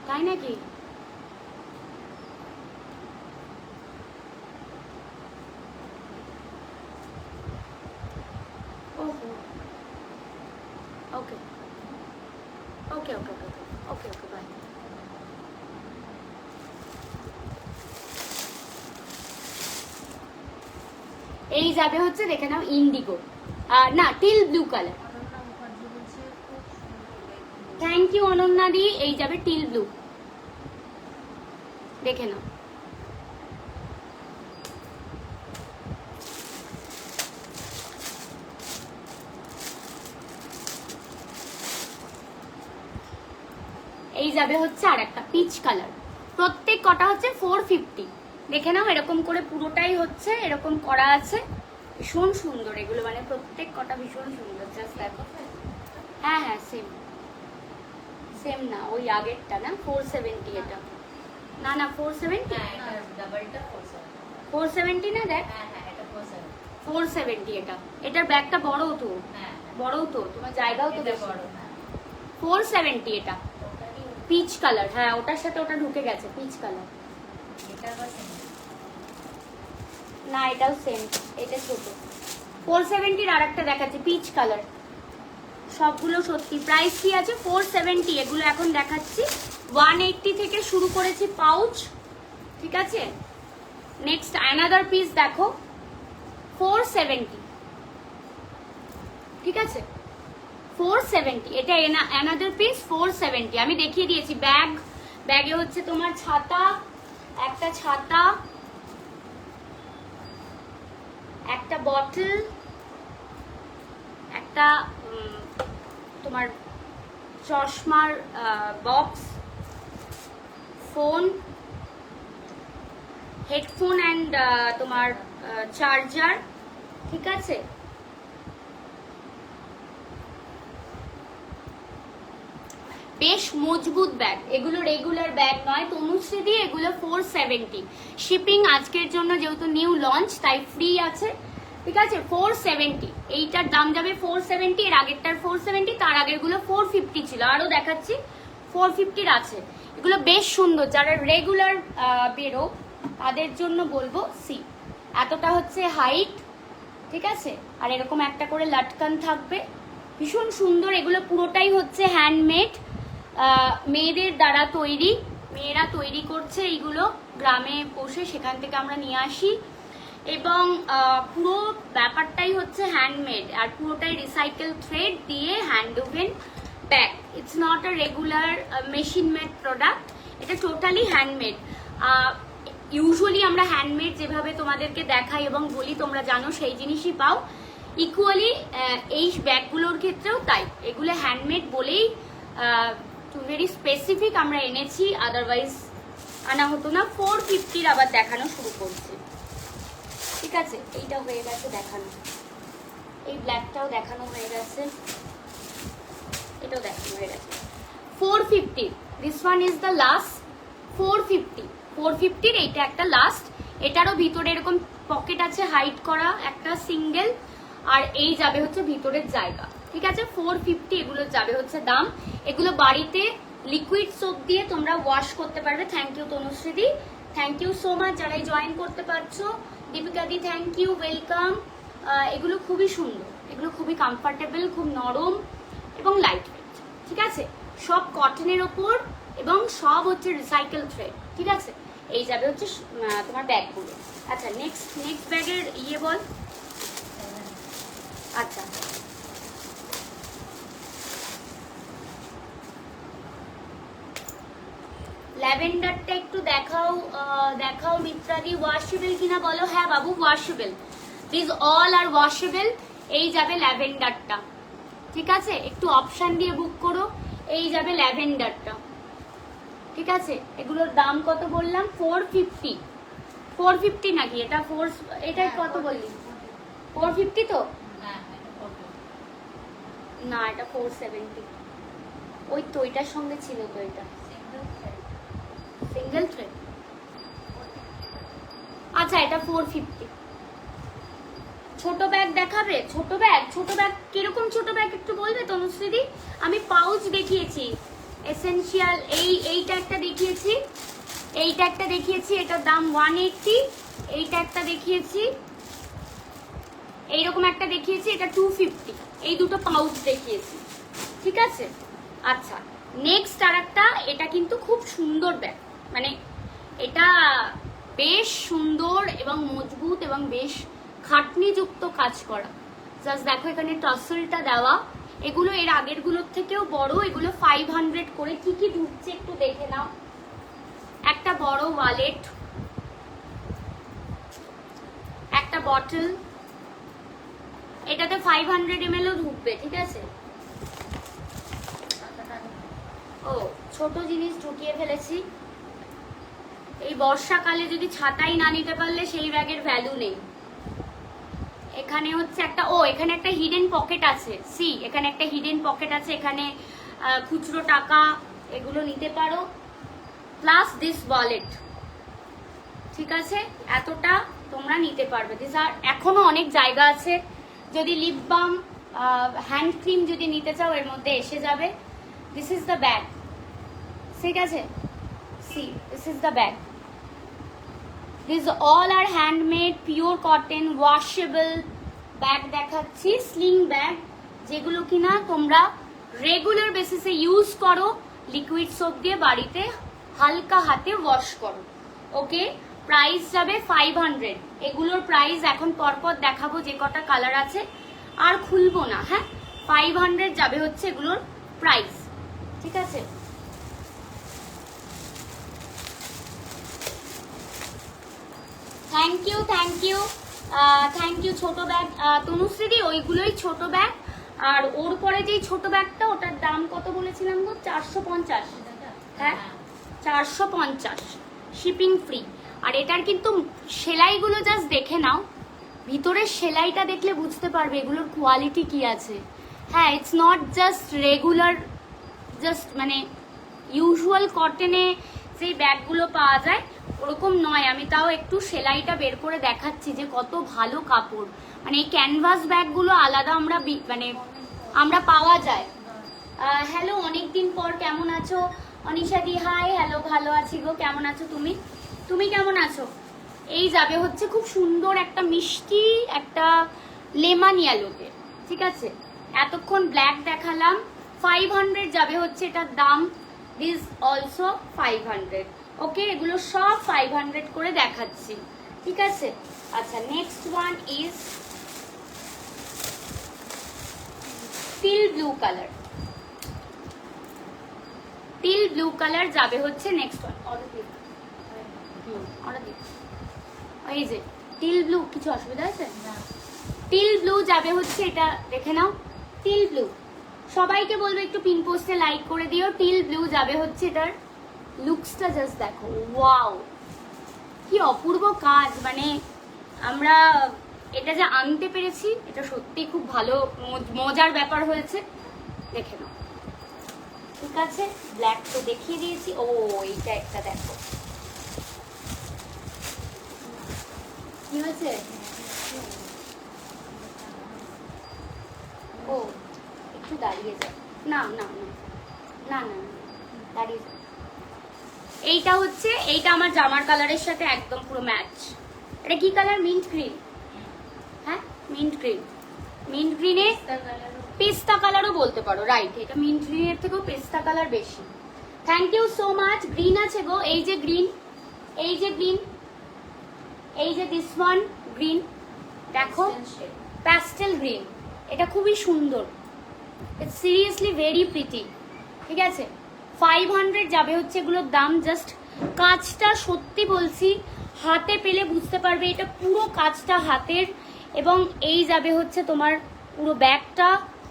Speaker 1: তাই নাকি? ওহো ওকে ওকে ওকে ওকে ওকে ওকে বাই। এই যাবে হচ্ছে দেখে নাও ইন্ডিগো, না teal blue colour.
Speaker 2: Ananya Mukherjee বলছে খুব সুন্দর।
Speaker 1: থ্যাংক ইউ অনন্যা দি। এই যাবে টিল ব্লু, দেখে নাও। এই যাবে হচ্ছে আর একটা পিচ কালার। প্রত্যেক কটা হচ্ছে 450। দেখে নাও এরকম করে পুরোটাই হচ্ছে এরকম করা আছে, ভীষণ সুন্দর এগুলো, মানে প্রত্যেক কটা ভীষণ সুন্দর। জাস্ট দেখো। হ্যাঁ হ্যাঁ সেম সেম না ওই আগেরটা না 470। এটা না না 470,
Speaker 2: হ্যাঁ এটা ডাবলটা 47।
Speaker 1: 470 না দেখ
Speaker 2: হ্যাঁ হ্যাঁ এটা 47।
Speaker 1: 470। এটা এটার ব্যাগটা বড়ও তো,
Speaker 2: হ্যাঁ
Speaker 1: বড়ও তো, তোমার জায়গাও তো
Speaker 2: এটা
Speaker 1: বেশি।
Speaker 2: বড়। হ্যাঁ
Speaker 1: 470 এটা
Speaker 2: ওটারই
Speaker 1: পিচ কালার। হ্যাঁ ওটার সাথে ওটা ঢুকে গেছে পিচ কালার।
Speaker 2: এটা আবার same।
Speaker 1: না এটাও সেম, এটা ছোট। 470 আর একটা দেখাচ্ছে পিচ কালার। সবগুলো সত্যি প্রাইস কি আছে? 470। এগুলো এখন দেখাচ্ছি 180 থেকে শুরু করেছি পাউচ। ঠিক আছে নেক্সট অ্যানাদার পিস দেখো 470। ঠিক আছে 470 এটা অ্যানাদার পিস 470। আমি দেখিয়ে দিয়েছি। ব্যাগে হচ্ছে তোমার ছাতা, একটা ছাতা, একটা বটল, একটা তোমার চশমার বক্স, ফোন, হেডফোন অ্যান্ড তোমার চার্জার। ঠিক আছে বেশ মজবুত ব্যাগ। এগুলো রেগুলার ব্যাগ নয় তনুশ্রী দিয়ে, এগুলো 470। শিপিং আজকের জন্য যেহেতু নিউ লঞ্চ তাই ফ্রি আছে। ঠিক আছে 470। এইটার দাম যাবে 470, এর আগেরটার 470, তার আগেরগুলো 450 ছিল। আরো দেখাচ্ছি 450 আছে। এগুলো বেশ সুন্দর, যারা রেগুলার বেরো তাদের জন্য বলবো। সি এতটা হচ্ছে হাইট, ঠিক আছে আর এরকম একটা করে লাটকান থাকবে, ভীষণ সুন্দর। এগুলো পুরোটাই হচ্ছে হ্যান্ডমেড, মেয়েদের দ্বারা তৈরি, মেয়েরা তৈরি করছে এইগুলো, গ্রামে বসে সেখান থেকে আমরা নিয়ে আসি। এবং পুরো ব্যাপারটাই হচ্ছে হ্যান্ডমেড আর পুরোটাই রিসাইকেল থ্রেড দিয়ে hand woven bag. It's not a regular machine made product, এটা টোটালি হ্যান্ডমেড। ইউজুয়ালি আমরা হ্যান্ডমেড যেভাবে তোমাদেরকে দেখাই এবং বলি তোমরা জানো সেই জিনিসই পাও। ইকুয়ালি এই ব্যাগগুলোর ক্ষেত্রেও তাই, এগুলো হ্যান্ডমেড বলেই ভেরি স্পেসিফিক আমরা এনেছি, আদারওয়াইজ আনা হতো না। 450 আবার দেখানো শুরু করছি। ঠিক আছে এইটা হয়ে গেছে দেখানো, এই ব্ল্যাকটাও দেখানো হয়ে গেছে, এটাও দেখানো হয়ে গেছে। 450 this one is the last. 450 এইটা একটা লাস্ট। এটারও ভিতরে এরকম পকেট আছে হাইড করা একটা সিঙ্গেল, আর এই যাবে হচ্ছে ভিতরের জায়গা। ঠিক আছে 450 এগুলো যাবে হচ্ছে দাম। এগুলো বাড়িতে লিকুইড সোপ দিয়ে তোমরা ওয়াশ করতে পারবে। থ্যাংক ইউ তনুশ্রীদি, থ্যাংক ইউ সো মাচ যারাই জয়েন করতে পারছো। দীপিকা দি থ্যাংক ইউ, ওয়েলকাম। এগুলো খুবই সুন্দর, এগুলো খুবই কমফর্টেবল, খুব নরম এবং লাইট ওয়েট, ঠিক আছে? সব কটনের ওপর এবং সব হচ্ছে রিসাইকেল থ্রেড, ঠিক আছে? এই যাবে হচ্ছে তোমার ব্যাগগুলো। আচ্ছা নেক্সট ব্যাগের ইয়ে বল। আচ্ছা ল্যাভেন্ডারটা একটু দেখাও, দেখাও মিত্রাদি। ওয়াশেবল কিনা বলো। হ্যাঁ বাবু washable, these all are washable. এই যাবে ল্যাভেন্ডারটা, ঠিক আছে? একটু অপশন দিয়ে বুক করো। এই যাবে ল্যাভেন্ডারটা, ঠিক আছে? এগুলোর দাম কত বললাম? 450। 450 নাকি এটা? এটা কত বললি? 450 তো না, এটা 470। ওই তো এটার সঙ্গে ছিল তো, এটা সিঙ্গেল থ্রেড। আচ্ছা এটা 450। ছোট ব্যাগ দেখাবে? ছোট ব্যাগ কিরকম ছোট ব্যাগ একটু বলবে তনুশ্রীদি? আমি পাউচ দেখিয়েছি এসেনশিয়াল, এইটা একটা দেখিয়েছি, এইটা একটা দেখিয়েছি, এটার দাম 180। এইটা একটা দেখিয়েছি, এইরকম একটা দেখিয়েছি, এটা 250। এই দুটো পাউচ দেখিয়েছি, ঠিক আছে? আচ্ছা নেক্সট আর একটা, এটা কিন্তু খুব সুন্দর ব্যাগ, মানে এটা বেশ সুন্দর এবং মজবুত এবং বেশ খাটনিযুক্ত কাজ করা। জাস্ট দেখো এখানে টাসেলটা দেওয়া। এগুলো এর আগের গুলোর থেকেও বড়। এগুলো 500 করে। কি কি ঢুকছে একটু দেখে নাও। একটা বড় ওয়ালেট, একটা বটল, এটাতে 500 ml ও ঢুকবে, ঠিক আছে? ও ছোট জিনিস ঢুকিয়ে ফেলেছি। এই বর্ষাকালে যদি ছাতাই না নিতে পারলে সেই ব্যাগের ভ্যালু নেই। এখানে হচ্ছে একটা, এখানে একটা হিডেন পকেট আছে। এখানে একটা হিডেন পকেট আছে, এখানে খুচরো টাকা এগুলো নিতে পারো, প্লাস দিস ওয়ালেট, ঠিক আছে? এতটা তোমরা নিতে পারবে। দিস আর এখনো অনেক জায়গা আছে। যদি লিপ বাম, হ্যান্ড ক্রিম যদি নিতে চাও এর মধ্যে এসে যাবে। দিস ইজ দ্য ব্যাগ, ঠিক আছে? This is the bag. These all are handmade, pure cotton, washable bag দেখাচ্ছি, স্লিং ব্যাগ, যেগুলো কিনা তোমরা রেগুলার বেসিসে ইউজ করো, লিকুইড সোপ দিয়ে বাড়িতে হালকা হাতে ওয়াশ করো। ওকে, প্রাইস যাবে 500। এগুলোর প্রাইস এখন পরপর দেখাবো, যে কটা কালার আছে আর খুলবো না। হ্যাঁ 500 যাবে হচ্ছে এগুলোর প্রাইস, ঠিক আছে? থ্যাংক ইউ ছোট ব্যাগ তনুশ্রীদি। ওইগুলোই ছোট ব্যাগ। আর ওর পরে যেই ছোট ব্যাগটা, ওটার দাম কত বলেছিলাম গো? 450। হ্যাঁ 450, শিপিং ফ্রি। আর এটার কিন্তু সেলাইগুলো জাস্ট দেখে নাও, ভিতরের সেলাইটা দেখলে বুঝতে পারবে এগুলোর কোয়ালিটি কি আছে। হ্যাঁ it's not just regular, just মানে ইউজুয়াল কটনে যেই ব্যাগগুলো পাওয়া যায় ওরকম নয়। আমি তাও একটু সেলাইটা বের করে দেখাচ্ছি যে কত ভালো কাপড়। মানে এই ক্যানভাস ব্যাগগুলো আলাদা আমরা পাওয়া যায়। হ্যালো, অনেকদিন পর, কেমন আছো? অনিশা দি হাই, হ্যালো, ভালো আছি গো। কেমন আছো তুমি কেমন আছো? এই যাবে হচ্ছে খুব সুন্দর একটা মিষ্টি একটা লেমন ইয়েলোতে, ঠিক আছে? এতক্ষণ ব্ল্যাক দেখালাম। 500 যাবে হচ্ছে এটার দাম। This also 500। ওকে, এগুলো সব 500 করে দেখাচ্ছি, ঠিক আছে? আচ্ছা next one is teal blue colour. Teal blue colour যাবে হচ্ছে নেক্সট ওয়ান। এই যে টিল ব্লু, কিছু অসুবিধা আছে? টিল ব্লু যাবে হচ্ছে, এটা দেখে নাও। টিল ব্লু, সবাইকে বলবো একটু পিন পোস্টে লাইক করে দিও। টিল ব্লু যাবে হচ্ছে, এটার লুকসটা জাস্ট দেখো, ওয়াও কি অপূর্ব কাজ। মানে আমরা এটা যে আনতে পেরেছি, এটা সত্যি খুব ভালো মজার ব্যাপার হয়েছে। দেখে নাও, ঠিক আছে? ব্ল্যাক তো দেখিয়ে দিয়েছি। এইটা একটা দেখো, কি হয়েছে? একটু দাঁড়িয়ে যায়। না না না না না, দ্যাট ইজ, এইটা হচ্ছে, এইটা আমার জামার কালারের সাথে একদম পুরো ম্যাচ। এটা কি কালার? Mint green. হ্যাঁ, মিন্ট গ্রিন। মিন্ট গ্রিনে পেস্তা কালারও বলতে পারো, রাইট। এটা মিন্ট গ্রিনের থেকেও পেস্তা কালার বেশি। Thank you so much. Green আছে গো, এই যে গ্রিন, এই যে গ্রিন, এই যে দিস ওয়ান গ্রিন, দেখো প্যাস্টেল গ্রিন। এটা খুবই সুন্দর, ইটস সিরিয়াসলি ভেরি প্রিটি। ঠিক আছে, 500 যাবে হচ্ছে এগুলোর দাম। জাস্ট কাজটা সত্যি বলছি, হাতে পেলে বুঝতে পারবে এটা পুরো কাজটা হাতের। এবং এই যাবে হচ্ছে তোমার পুরো ব্যাগটা,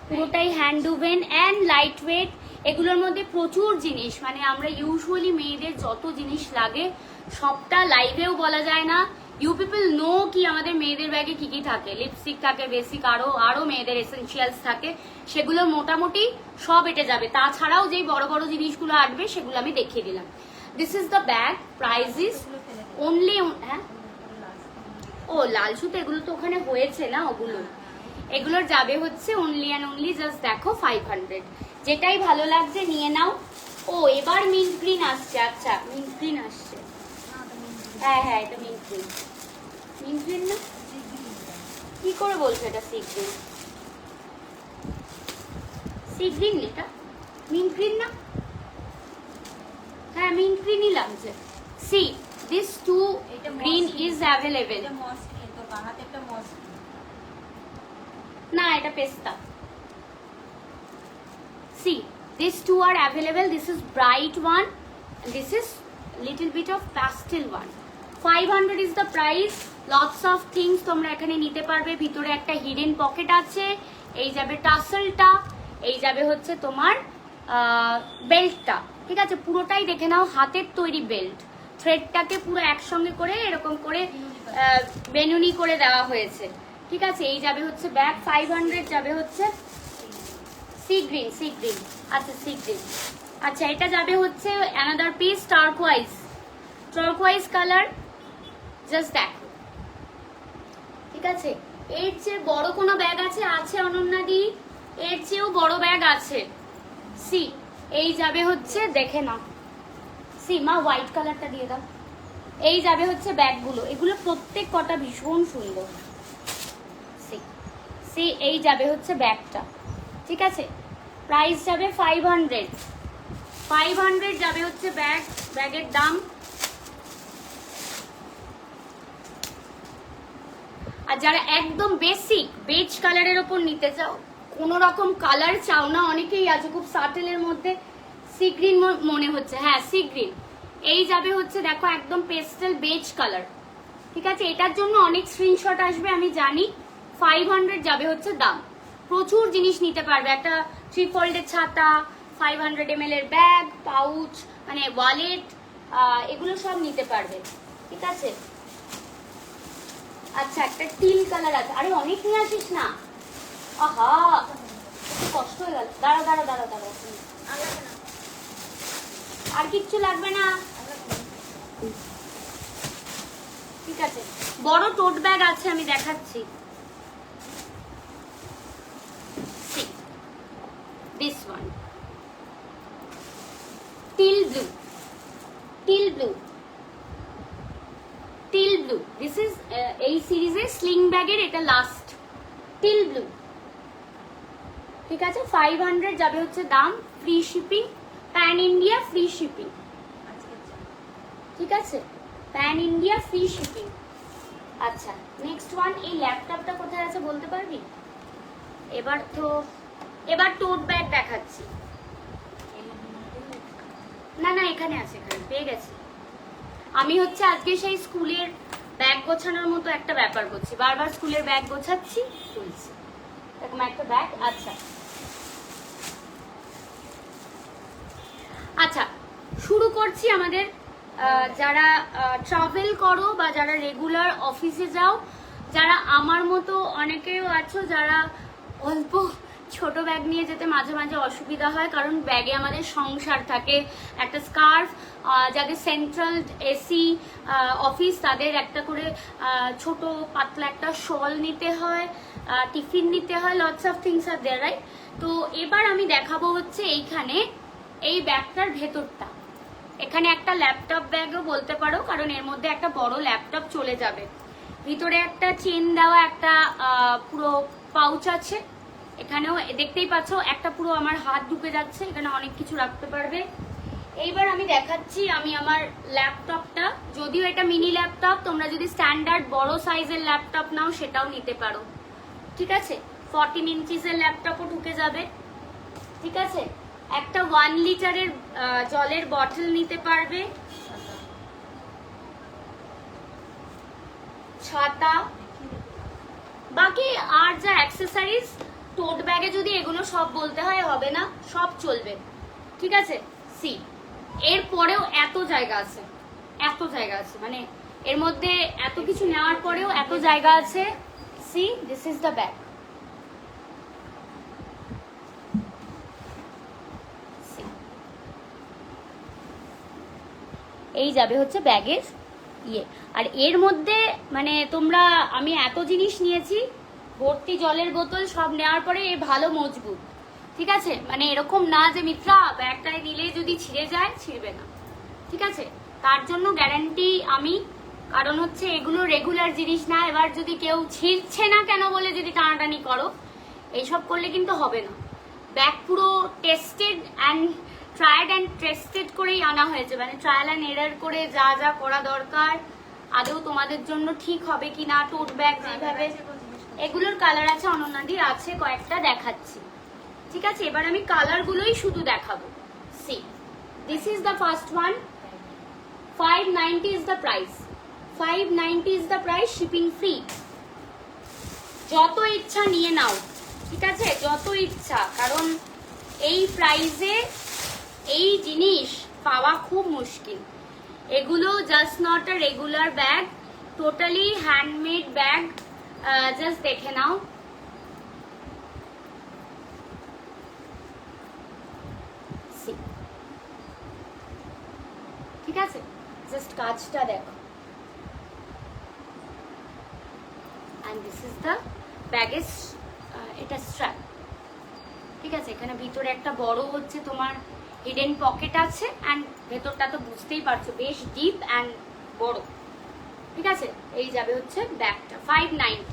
Speaker 1: পুরোটাই hand woven and light weight. এগুলোর মধ্যে প্রচুর জিনিস, মানে আমরা ইউজুয়ালি মেয়েদের যত জিনিস লাগে সবটা লাইভেও বলা যায় না। ইউ পিপল নো কি আমাদের মেয়েদের ব্যাগে কি কি থাকে। লিপস্টিক থাকে, বেসিক আরো মেয়েদের এসেনশিয়ালস থাকে, সেগুলো মোটামুটি সব এটে যাবে। তাছাড়াও যেই বড় বড় জিনিসগুলো আসবে সেগুলো আমি দেখিয়ে দিলাম। This is the bag, price is only, হ্যাঁ ও লাল সুতো, এগুলো তো ওখানে হয়েছে না ওগুলো। এগুলোর যাবে হচ্ছে অনলি অ্যান্ড অনলি, জাস্ট দেখো 500। যেটাই ভালো লাগছে নিয়ে নাও। ও এবার মিন্ট গ্রিন আসছে। আচ্ছা, মিন্ট গ্রিন আসছে। হ্যাঁ হ্যাঁ, এটা মিন্ট গ্রিন। মিন্ট গ্রিন না, কি করে বলছো এটা সি গ্রিন? সি গ্রিন এটা মিন্ট গ্রিন না? হ্যাঁ, মিন্ট গ্রিনই লাগছে। See these two green is available. না, এটা পেস্তা। See, these two are available. This is bright one and this is little bit of pastel one. 500 is the price. Lots of things তোমরা এখানে নিতে পারবে। ভিতরে একটা হিডেন পকেট আছে। এই যাবে টাসেলটা, এই যাবে হচ্ছে তোমার বেল্টটা। ঠিক আছে, পুরোটাই দেখে নাও হাতের তৈরি বেল্ট। থ্রেডটাকে পুরো একসঙ্গে করে এরকম করে বেনুনি করে দেওয়া হয়েছে। ঠিক আছে, এই যাবে হচ্ছে ব্যাগ। 500 যাবে হচ্ছে সি গ্রিন, সি গ্রিন। আচ্ছা, সি গ্রিন। আচ্ছা, এটা যাবে হচ্ছে another piece turquoise, turquoise colour. Just দেখো, ঠিক আছে। এর চেয়ে বড় কোনো ব্যাগ আছে? আছে অনন্যাদি, এর চেয়েও বড় ব্যাগ আছে। সি, এই যাবে হচ্ছে, দেখে নাও। সি মা, হোয়াইট কালারটা দিয়ে দাও। এই যাবে হচ্ছে ব্যাগগুলো, এগুলো প্রত্যেক কটা ভীষণ সুন্দর। সি সি, এই যাবে হচ্ছে ব্যাগটা। ঠিক আছে, প্রাইস যাবে 500। 500 যাবে হচ্ছে ব্যাগ, ব্যাগের দাম। আর যারা একদম বেসিক বেজ কালারের ওপর নিতে চাও, কোনো রকম কালার চাও না, অনেকেই আছে খুব সাটেলের মধ্যে, সি গ্রিন মনে হচ্ছে, হ্যাঁ সি গ্রিন। এই যাবে হচ্ছে দেখো একদম পেস্টেল বেজ কালার। ঠিক আছে, এটার জন্য অনেক স্ক্রিনশট আসবে আমি জানি। 500 যাবে হচ্ছে দাম। প্রচুর জিনিস নিতে পারবে, একটা 3 ফোল্ডের ছাতা, 500 ml এর ব্যাগ, পাউচ, মানে ওয়ালেট, এগুলো সব নিতে পারবে। ঠিক আছে, আচ্ছা একটা টিল কালার আছে। আরে অনেক নিয়ে আসিস না, আহা একটু কষ্ট হয়ে গেল। দাঁড়া দাঁড়া দাঁড়া দাঁড়া, আর কিচ্ছু লাগবে না। ঠিক আছে, বড় টোট ব্যাগ আছে আমি দেখাচ্ছি। This one, teal blue, teal blue, teal blue. This is এই সিরিজে স্লিং ব্যাগের এটা লাস্ট, teal blue। ঠিক আছে, 500 যাবে হচ্ছে দাম। Free shipping, pan India free shipping. ঠিক আছে, প্যান ইন্ডিয়া ফ্রি শিপিং। আচ্ছা, নেক্সট ওয়ান। এই ল্যাপটপটা কোথায় আছে বলতে পারবি? এবার টোট ব্যাগ দেখাচ্ছি। না না, এখানে আছে, এখানে পেয়ে গেছি। আমি হচ্ছে আজকে সেই স্কুলের ব্যাগ গোছানোর মতো একটা ব্যাপার করছি, বারবার স্কুলের ব্যাগ গোছাচ্ছি, খুলছি এরকম একটা ব্যাগ। আচ্ছা আচ্ছা, শুরু করছি। আমাদের যারা ট্রাভেল করো বা যারা রেগুলার অফিসে যাও, যারা আমার মতো অনেকেও আছো যারা অল্প ছোট ব্যাগ নিয়ে যেতে মাঝে মাঝে অসুবিধা হয়, কারণ ব্যাগে আমাদের সংসার থাকে, একটা স্কার্ফ, যাদের সেন্ট্রাল এসি অফিস তাদের একটা করে ছোট পাতলা একটা শল নিতে হয়, টিফিন নিতে হয়, lots of things are there, right? তো এবার আমি দেখাবো হচ্ছে এইখানে এই ব্যাগটার ভেতরটা, এখানে একটা ল্যাপটপ ব্যাগও বলতে পারো, কারণ এর মধ্যে একটা বড় ল্যাপটপ চলে যাবে। ভিতরে একটা চেন দেওয়া একটা পুরো পাউচ আছে, এখানেও দেখতেই পাচ্ছ একটা পুরো আমার হাত ঢুকে যাচ্ছে, এখানে অনেক কিছু রাখতে পারবে। এইবার আমি দেখাচ্ছি আমি আমার ল্যাপটপটা, যদিও এটা মিনি ল্যাপটপ, তোমরা যদি স্ট্যান্ডার্ড বড় সাইজের ল্যাপটপ নাও সেটাও নিতে পারো, ঠিক আছে। 14 ইঞ্চিসের ল্যাপটপও ঢুকে যাবে, ঠিক আছে। একটা 1 লিটারের জলের বটল নিতে পারবে, ছাতা, বাকি আর যা অ্যাক্সেসরিজ টোট ব্যাগে যদি এগুলো সব বলতে হয় হবে না, সব চলবে, ঠিক আছে। সি এরপরেও এত জায়গা আছে, এত জায়গা আছে, মানে এর মধ্যে এত কিছু নেওয়ার পরেও এত জায়গা আছে। See this is the bag, এই যাবে হচ্ছে ব্যাগের ইয়ে। আর এর মধ্যে মানে তোমরা, আমি এত জিনিস নিয়েছি, ভর্তি জলের বোতল সব নেওয়ার পরে এ ভালো মজবুত, ঠিক আছে। মানে এরকম না যে মিত্রা ব্যাগটায় নিলে যদি ছিঁড়ে যায়, ছিঁড়বে না, ঠিক আছে। তার জন্য গ্যারান্টি আমি, কারণ হচ্ছে এগুলো রেগুলার জিনিস না। এবার যদি কেউ ছিঁড়ছে না কেন বলে যদি টানাটানি করো, এইসব করলে কিন্তু হবে না। ব্যাগ পুরো tested and trial and tested করেই আনা হয়েছে, মানে ট্রায়াল অ্যান্ড এরার করে যা যা করা দরকার, আদৌ তোমাদের জন্য ঠিক হবে কি না। টোট ব্যাগ যেভাবে, এগুলোর কালার আছে অনন্যাদির, আছে কয়েকটা, দেখাচ্ছি, ঠিক আছে। এবার আমি কালারগুলোই শুধু দেখাবো। C this is the first one, 590 is the price, 590 is the price, shipping free. যত ইচ্ছা নিয়ে নাও, ঠিক আছে, যত ইচ্ছা, কারণ এই প্রাইসে এই জিনিস পাওয়া খুব মুশকিল। এগুলো just not a regular bag, totally handmade bag. Just দেখে নাও, ঠিক আছে, জাস্ট কাজটা দেখো। অ্যান্ড দিস ইজ দ্য ব্যাগের, এটা স্ট্র্যাপ, ঠিক আছে। এখানে ভিতরে একটা বড় হচ্ছে তোমার হিডেন পকেট আছে, অ্যান্ড ভেতরটা তো বুঝতেই পারছো বেশ ডিপ অ্যান্ড বড়, ঠিক আছে। এই যাবে হচ্ছে ব্যাগটা, 590।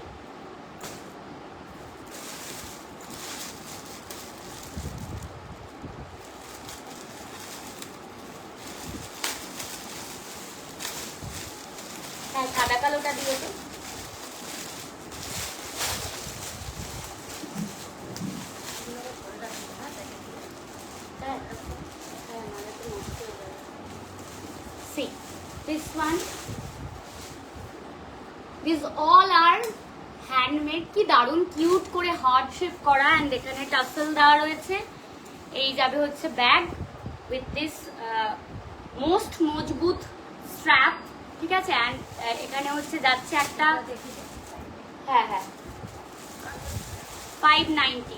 Speaker 1: হ্যাঁ, সাদা কালোটা দিয়ে তো। See, this one, these all are handmade, কি দারুণ কিউট করে হার্ট শেপ করা, এন্ড এখানে টাসেল দেওয়া রয়েছে। এই যাবে হচ্ছে ব্যাগ উইথ দিস মোস্ট মজবুত স্ট্র্যাপ, ঠিক আছে। এন্ড এখানে হচ্ছে যাচ্ছে একটা, হ্যাঁ হ্যাঁ, 590।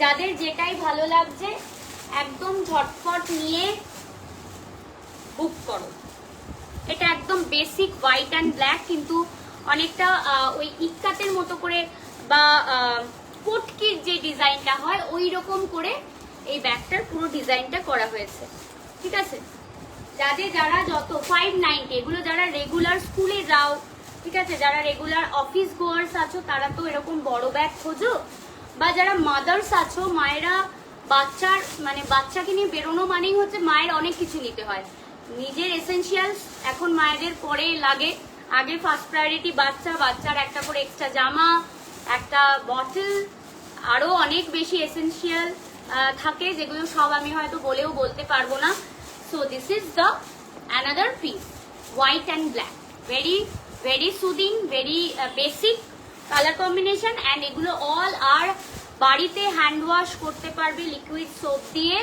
Speaker 1: যাদের যেটাই ভালো লাগছে একদম ঝটপট নিয়ে বুক করো। এটা একদম বেসিক হোয়াইট অ্যান্ড ব্ল্যাক, কিন্তু অনেকটা ওই ইক্কাতের মতো করে বা পটকির যে ডিজাইনটা হয় ওই রকম করে এই ব্যাগটার পুরো ডিজাইনটা করা হয়েছে, ঠিক আছে। যারা যত 590, এগুলো যারা রেগুলার স্কুলে যাও, ঠিক আছে, যারা রেগুলার অফিস গোয়ার্স আছো তারা তো এরকম বড় ব্যাগ খোঁজো, বা যারা মাদার্স আছো, মায়েরা বাচ্চাকে নিয়ে বেরোনো মানেই হচ্ছে মায়ের অনেক কিছু নিতে হয়, নিজের এসেনশিয়ালস এখন মায়েদের পরে লাগে। আগে ফার্স্ট প্রায়োরিটি বাচ্চার একটা করে এক্সট্রা জামা, একটা বটল, আরো অনেক বেশি এসেনশিয়াল থাকে, যেগুলো সব আমি হয়তো বলেও বলতে পারবো না। So this is the another piece, white and black, very very soothing, very basic colour combination. And এগুলো অল আর বাড়িতে হ্যান্ড ওয়াশ করতে পারবে, লিকুইড সোপ দিয়ে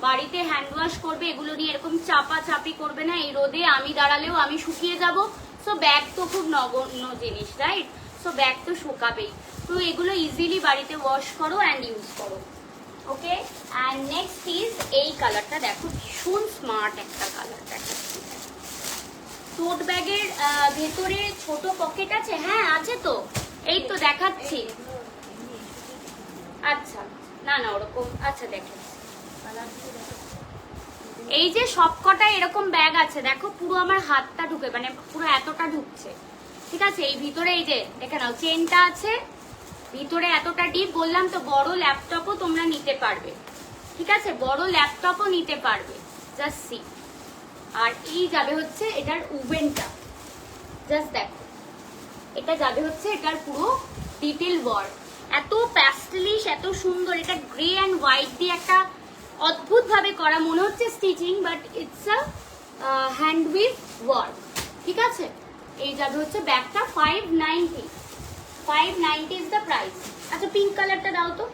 Speaker 1: বাড়িতে হ্যান্ড ওয়াশ করবে, এগুলো নিয়ে এরকম চাপাচাপি করবে না। এই রোদে আমি দাঁড়ালেও আমি শুকিয়ে যাব। সো ব্যাগ তো খুব নগণ্য জিনিস, রাইট? সো ব্যাগ তো শুকাবেই, তো এগুলো ইজিলি বাড়িতে ওয়াশ করো অ্যান্ড ইউজ করো। ওকে, অ্যান্ড নেক্সট ইজ এই কালারটা দেখো, ভীষণ স্মার্ট একটা কালার দেখাচ্ছি। টোট ব্যাগের ভেতরে ছোট পকেট আছে, হ্যাঁ আছে তো, এই তো দেখাচ্ছি। আচ্ছা, না ওরকম, আচ্ছা দেখাচ্ছি। এই যে সবকটা এরকম ব্যাগ আছে, দেখো পুরো আমার হাতটা ঢুকে, মানে পুরো এতটা ঢুকছে, ঠিক আছে। এই ভিতরে এই যে দেখে নাও চেনটা আছে, ভিতরে এতটা ডিপ, বললাম তো বড় ল্যাপটপও তোমরা নিতে পারবে, ঠিক আছে, বড় ল্যাপটপও নিতে পারবে, জাস্ট সি। আর এই যাবে হচ্ছে এটার ওভেনটা, জাস্ট দেখো, এটা যাবে হচ্ছে এটার পুরো ডিটেল ওয়ার্ক, এত প্যাস্টেলিশ, এত সুন্দর। এটা গ্রে অ্যান্ড হোয়াইট দিয়ে একটা অদ্ভুত ভাবে করা, মনে হচ্ছে stitching, but it's a hand we've work, ঠিক আছে। এই যাবে হচ্ছে ব্যাগটা 590 ইজ দ্য প্রাইস। আচ্ছা পিঙ্ক কালারটা দাও তো।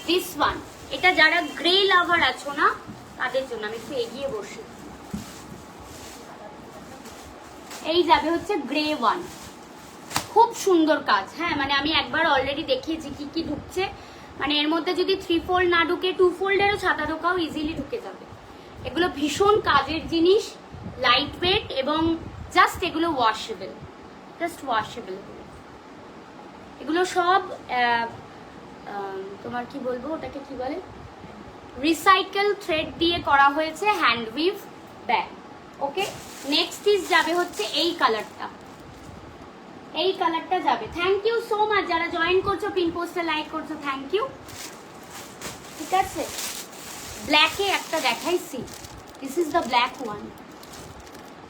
Speaker 1: দিস ওয়ান, এটা যারা গ্রে লাভার আছো না তাদের জন্য, আমি একটু এগিয়ে বসি। এই যাবে হচ্ছে গ্রে ওয়ান, খুব সুন্দর কাজ, হ্যাঁ, মানে আমি একবার অলরেডি দেখিয়েছি কি কি ঢুকছে, মানে এর মধ্যে যদি 3 ফোল্ড না ঢুকে 2 ফোল্ডেরও ছাতা ঢোকাও ইজিলি ঢুকে যাবে। এগুলো ভীষণ কাজের জিনিস, লাইট ওয়েট, এবং জাস্ট এগুলো ওয়াশেবল, জাস্ট ওয়াশেবল। এগুলো সব তোমার কি বলবো ওটাকে কি বলে, রিসাইকেল থ্রেড দিয়ে করা হয়েছে hand we've bag. Okay, next is যাবে হচ্ছে এই কালারটা, এই কালারটা যাবে। থ্যাংক ইউ সো মাচ যারা জয়েন করছো, পিন পোস্টে লাইক করছো, থ্যাংক ইউ, ঠিক আছে। ব্ল্যাকে একটা দেখাইছি, this is the black one.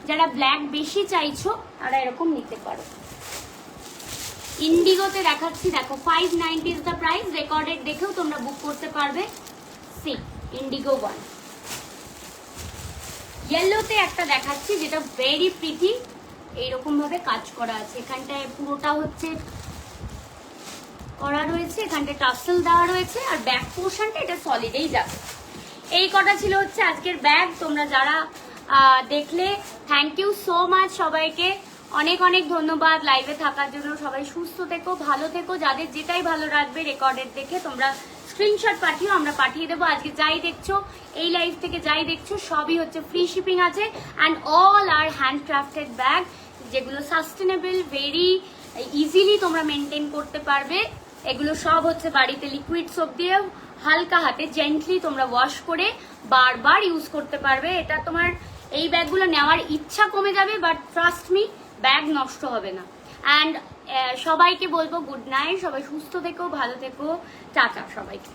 Speaker 1: যারা ব্ল্যাক বেশি চাইছো তারা এরকম নিতে পারো। ইন্ডিগোতে দেখাচ্ছি, দেখো 590 ইজ দ্য প্রাইস, রেকর্ডেড দেখেও তোমরা বুক করতে পারবে। C Indigo one. ইয়েলোতে একটা দেখাচ্ছি যেটা ভেরি প্রিটি, এইরকম ভাবে কাজ করা আছে, এখানটায় পুরোটা হচ্ছে করা রয়েছে, এখানটায় টাসেল দেওয়া রয়েছে, আর ব্যাক পোর্শনটা এটা সলিডেই যাবে। এই কটা ছিল হচ্ছে আজকের ব্যাগ। তোমরা যারা দেখলে থ্যাংক ইউ সো মাচ সবাইকে, অনেক অনেক ধন্যবাদ লাইভে থাকার জন্য। সবাই সুস্থ থেকো, ভালো থেকো, যাদের যেটাই ভালো রাখবে রেকর্ডেড দেখে তোমরা স্ক্রিনশট পাঠিও, আমরা পাঠিয়ে দেবো। আজকে যাই দেখছো এই লাইভ থেকে যাই দেখছো সবই হচ্ছে ফ্রি শিপিং আছে, and all are hand crafted bag, যেগুলো সাস্টেনেবল, ভেরি ইজিলি তোমরা মেনটেন করতে পারবে। এগুলো সব হচ্ছে বাড়িতে লিকুইড সোপ দিয়ে হালকা হাতে জেন্টলি তোমরা ওয়াশ করে বারবার ইউজ করতে পারবে। এটা তোমার এই ব্যাগগুলো নেওয়ার ইচ্ছা কমে যাবে, বাট ট্রাস্ট মি ব্যাগ নষ্ট হবে না। অ্যান্ড সবাইকে বলবো গুড নাইট, সবাই সুস্থ থেকো, ভালো থেকো, টাটা সবাইকে।